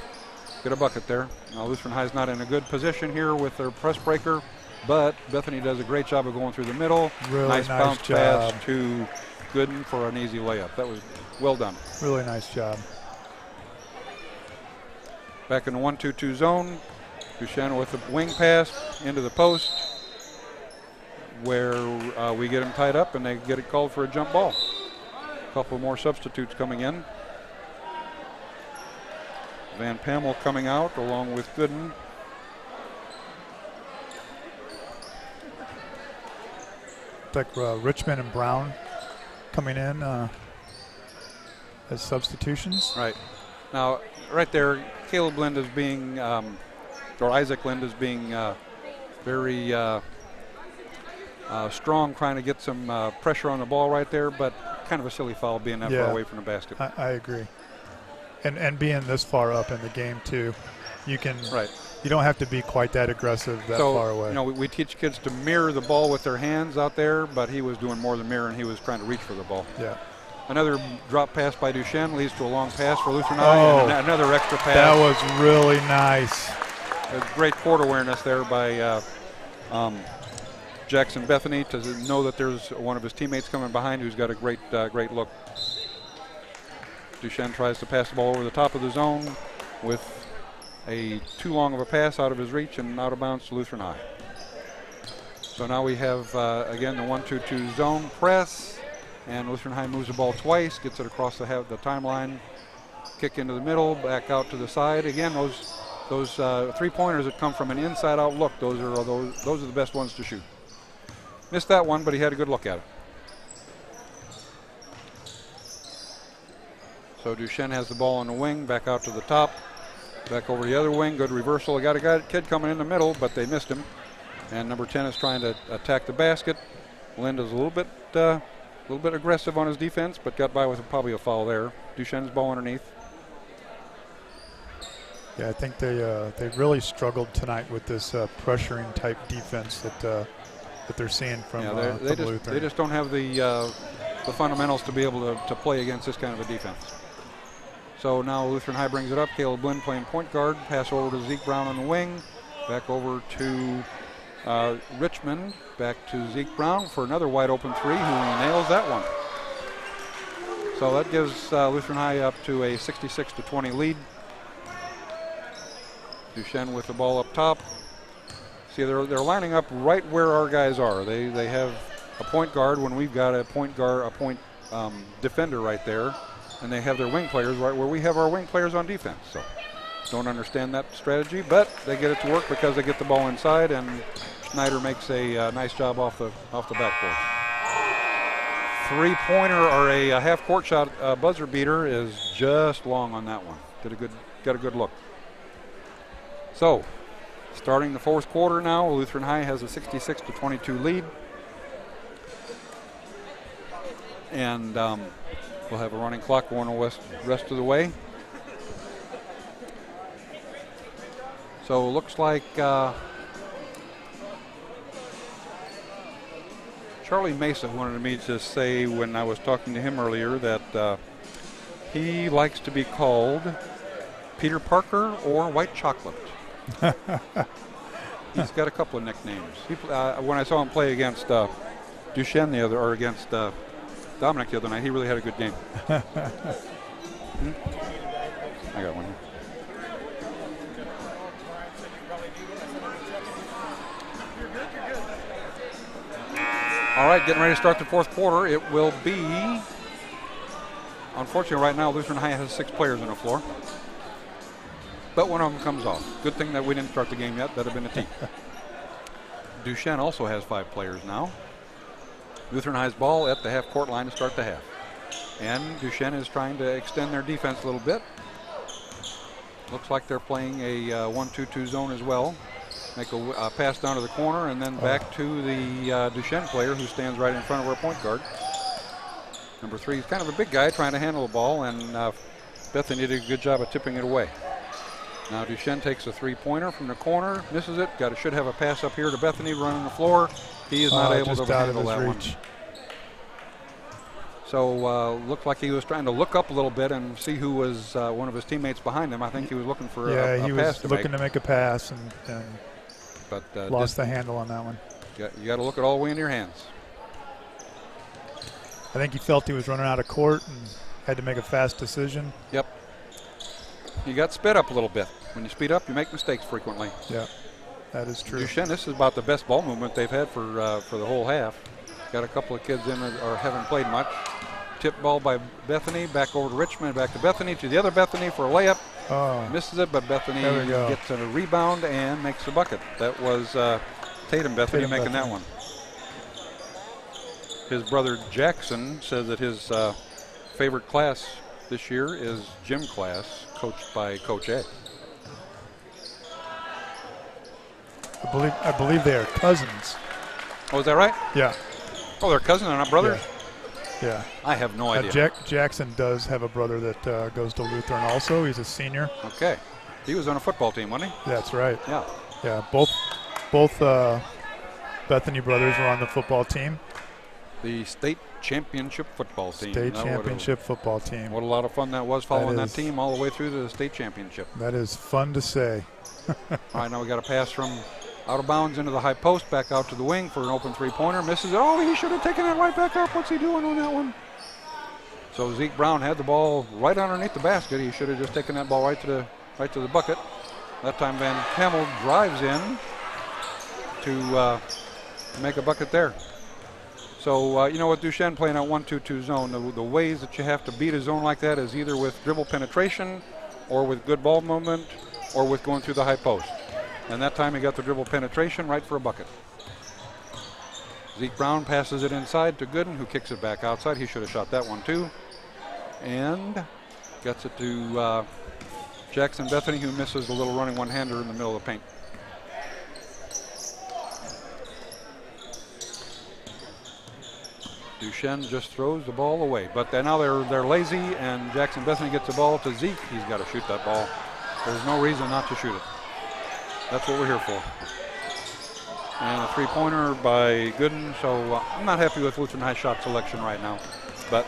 get a bucket there. Now Lutheran High's not in a good position here with their press breaker, but Bethany does a great job of going through the middle. Really nice bounce job. pass to Gooden for an easy layup. That was well done. Really nice job. Back in the 1-2-2 zone. Duchesne with the wing pass into the post, where we get them tied up and they get it called for a jump ball. A couple more substitutes coming in. Van Pammel coming out along with Gooden. Like Richmond and Brown coming in as substitutions. Right. Now, right there, Caleb Lind is being, or Isaac Lind is being very strong, trying to get some pressure on the ball right there, but kind of a silly foul being that far away from the basket. I agree. And being this far up in the game too, you can you don't have to be quite that aggressive that far away. You know, we teach kids to mirror the ball with their hands out there, but he was doing more than mirror, and he was trying to reach for the ball. Yeah. Another drop pass by Duchesne leads to a long pass for Lutheran High, and another extra pass. That was really nice. Great court awareness there by Jackson Bethany to know that there's one of his teammates coming behind who's got a great look. Duchesne tries to pass the ball over the top of the zone with a too long of a pass out of his reach and out of bounds to Lutheran High. So now we have, again, the 1-2-2 zone press, and Lutheran High moves the ball twice, gets it across the timeline, kick into the middle, back out to the side. Again, those three-pointers that come from an inside-out look, those are the best ones to shoot. Missed that one, but he had a good look at it. So Duchesne has the ball on the wing, back out to the top, back over the other wing. Good reversal. They got a kid coming in the middle, but they missed him. And number 10 is trying to attack the basket. Linda's a little bit aggressive on his defense, but got by with probably a foul there. Duchesne's ball underneath. Yeah, I think they really struggled tonight with this pressuring type defense that they're seeing from Lutheran. They just don't have the fundamentals to be able to play against this kind of a defense. So now Lutheran High brings it up. Caleb Blinn playing point guard. Pass over to Zeke Brown on the wing. Back over to Richmond. Back to Zeke Brown for another wide open three, who nails that one. So that gives Lutheran High up to a 66-20 lead. Duchesne with the ball up top. See, they're lining up right where our guys are. They have a point guard when we've got a point defender right there, and they have their wing players right where we have our wing players on defense. So don't understand that strategy, but they get it to work because they get the ball inside, and Schneider makes a nice job off the backboard. Three-pointer or a half-court shot buzzer beater is just long on that one. Got a good look. So, starting the fourth quarter now, Lutheran High has a 66-22 lead. And we'll have a running clock going the rest of the way. So it looks like Charlie Mesa wanted me to say when I was talking to him earlier that he likes to be called Peter Parker or White Chocolate. He's got a couple of nicknames. When I saw him play against Duchesne against Dominic the other night, he really had a good game. I got one here. All right, getting ready to start the fourth quarter. It will be, unfortunately right now, Lutheran High has 6 players on the floor. But one of them comes off. Good thing that we didn't start the game yet. That'd have been a team. Duchesne also has 5 players now. Lutheran High's ball at the half-court line to start the half. And Duchesne is trying to extend their defense a little bit. Looks like they're playing a 1-2-2 zone as well. Make a pass down to the corner and then back to the Duchesne player who stands right in front of our point guard. Number 3 is kind of a big guy trying to handle the ball, and Bethany did a good job of tipping it away. Now Duchesne takes a three-pointer from the corner, misses it. Should have a pass up here to Bethany running the floor. He is not able to handle that one. So looked like he was trying to look up a little bit and see who was one of his teammates behind him. I think he was looking for a pass to make. Yeah, he was looking to make a pass and lost the handle on that one. You got to look it all the way in your hands. I think he felt he was running out of court and had to make a fast decision. Yep. You got sped up a little bit. When you speed up, you make mistakes frequently. Yeah, that is true. Duchesne, this is about the best ball movement they've had for the whole half. Got a couple of kids in that haven't played much. Tip ball by Bethany, back over to Richmond, back to Bethany, to the other Bethany for a layup. Misses it, but Bethany gets a rebound and makes the bucket. That was Tatum Bethany making that one. His brother Jackson says that his favorite class this year is gym class, coached by Coach A. I believe they are cousins. Oh, is that right? Yeah. Oh, they're cousins, they're not brothers? Yeah. I have no idea. Jackson does have a brother that goes to Lutheran also. He's a senior. Okay. He was on a football team, wasn't he? That's right. Yeah. Yeah, both Bethany brothers were on the football team. The state championship football team. State championship football team. What a lot of fun that was following that team all the way through to the state championship. That is fun to say. All right, now we got a pass from out of bounds into the high post, back out to the wing for an open three-pointer. Misses it. Oh, he should have taken that right back up. What's he doing on that one? So Zeke Brown had the ball right underneath the basket. He should have just taken that ball right to the bucket. That time Van Kemmel drives in to to make a bucket there. So, you know, with Duchesne playing that 1-2-2 zone, the ways that you have to beat a zone like that is either with dribble penetration or with good ball movement or with going through the high post. And that time he got the dribble penetration right for a bucket. Zeke Brown passes it inside to Gooden, who kicks it back outside. He should have shot that one too. And gets it to Jackson Bethany, who misses a little running one-hander in the middle of the paint. Duchesne just throws the ball away, but now they're lazy, and Jackson Bethany gets the ball to Zeke. He's got to shoot that ball. There's no reason not to shoot it. That's what we're here for. And a three-pointer by Gooden. So I'm not happy with Lutheran High shot selection right now, but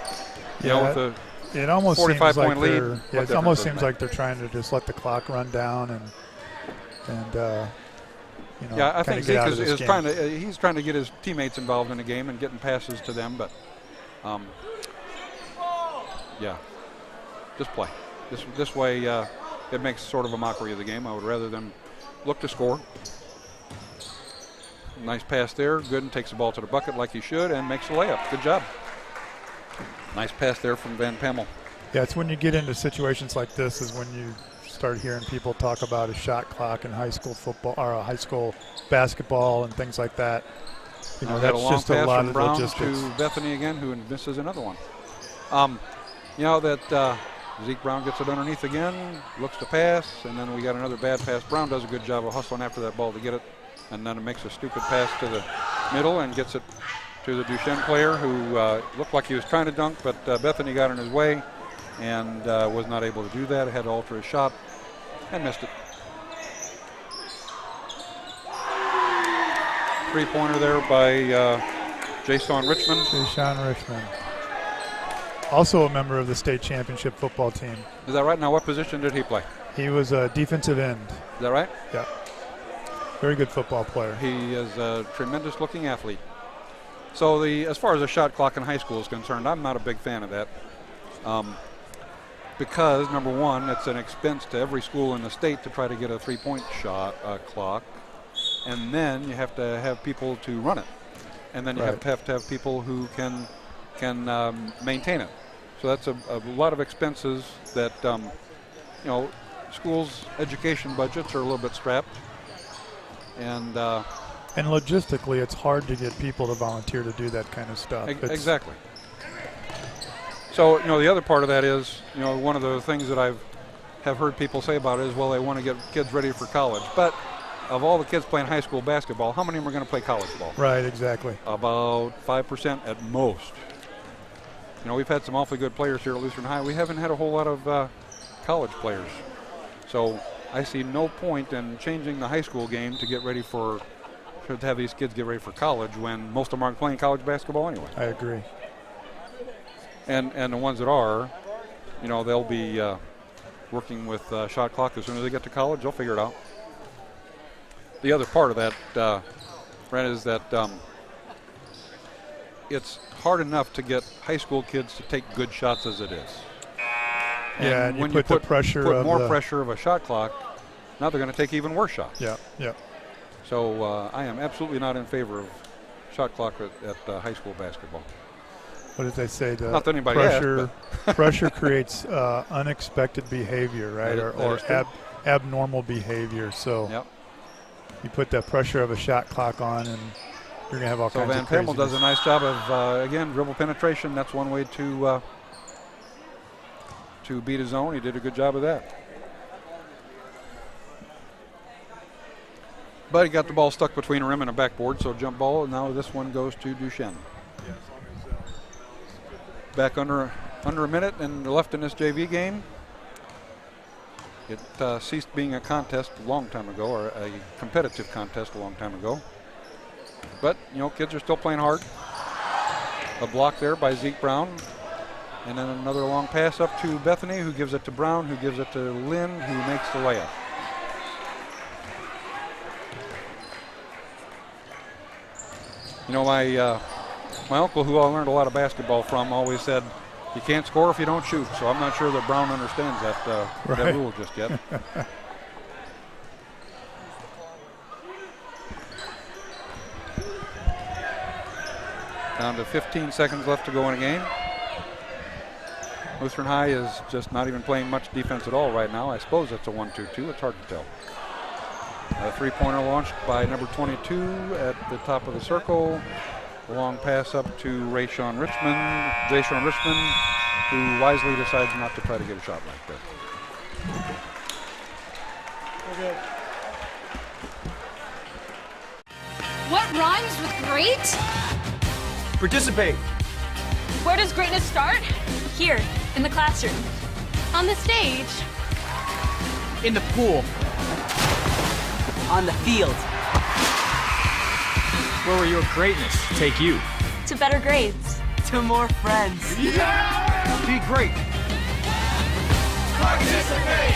you know, with the it almost 45-point lead, it almost seems like they're trying to just let the clock run down and you know, yeah, I think Zeke is trying to get his teammates involved in the game and getting passes to them, but yeah, just play. This way it makes sort of a mockery of the game. I would rather them look to score. Nice pass there. Gooden takes the ball to the bucket like he should and makes the layup. Good job. Nice pass there from Van Pamel. Yeah, it's when you get into situations like this is when you start hearing people talk about a shot clock in high school football or high school basketball and things like that. You know, that's just a lot of logistics. To Bethany again, who misses another one. You know that Zeke Brown gets it underneath again, looks to pass, and then we got another bad pass. Brown does a good job of hustling after that ball to get it, and then it makes a stupid pass to the middle and gets it to the Duchesne player, who looked like he was trying to dunk, but Bethany got in his way and was not able to do that. Had to alter his shot and missed it. Three-pointer there by Jason Richmond. Jason Richmond. Also a member of the state championship football team. Is that right? Now, what position did he play? He was a defensive end. Is that right? Yeah. Very good football player. He is a tremendous-looking athlete. So as far as the shot clock in high school is concerned, I'm not a big fan of that. Because, number one, it's an expense to every school in the state to try to get a three-point shot clock. And then you have to have people to run it. And then you have to have people who can maintain it. So that's a lot of expenses that, you know, schools' education budgets are a little bit strapped. And logistically, it's hard to get people to volunteer to do that kind of stuff. Exactly. So, you know, the other part of that is, you know, one of the things that have heard people say about it is, well, they want to get kids ready for college. But of all the kids playing high school basketball, how many of them are going to play college ball? Right, exactly. About 5% at most. You know, we've had some awfully good players here at Lutheran High. We haven't had a whole lot of college players. So I see no point in changing the high school game to get ready to have these kids get ready for college when most of them aren't playing college basketball anyway. I agree. And the ones that are, you know, they'll be working with shot clock as soon as they get to college. They'll figure it out. The other part of that, Brent, is that it's hard enough to get high school kids to take good shots as it is. And when you put more pressure of a shot clock, now they're going to take even worse shots. Yeah, yeah. So I am absolutely not in favor of shot clock at high school basketball. What did they say? Not that anybody pressure creates unexpected behavior, right? Or abnormal behavior. So you put that pressure of a shot clock on, and you're going to have all kinds of craziness. So Van Pamel does a nice job of, again, dribble penetration. That's one way to beat his zone. He did a good job of that. But he got the ball stuck between a rim and a backboard, so jump ball. And now this one goes to Duchesne. Back under a minute and left in this JV game. It ceased being a contest a long time ago, or a competitive contest a long time ago. But, you know, kids are still playing hard. A block there by Zeke Brown. And then another long pass up to Bethany, who gives it to Brown, who gives it to Lynn, who makes the layup. You know, my uncle, who I learned a lot of basketball from, always said, you can't score if you don't shoot. So I'm not sure that Brown understands that rule just yet. Down to 15 seconds left to go in a game. Lutheran High is just not even playing much defense at all right now. I suppose that's a 1-2-2. It's hard to tell. A three-pointer launched by number 22 at the top of the circle. A long pass up to Rayshawn Richmond, who wisely decides not to try to get a shot like that. What rhymes with great? Participate. Where does greatness start? Here, in the classroom. On the stage. In the pool. On the field. Where will your greatness take you? To better grades. To more friends. Yeah! Be great. Participate!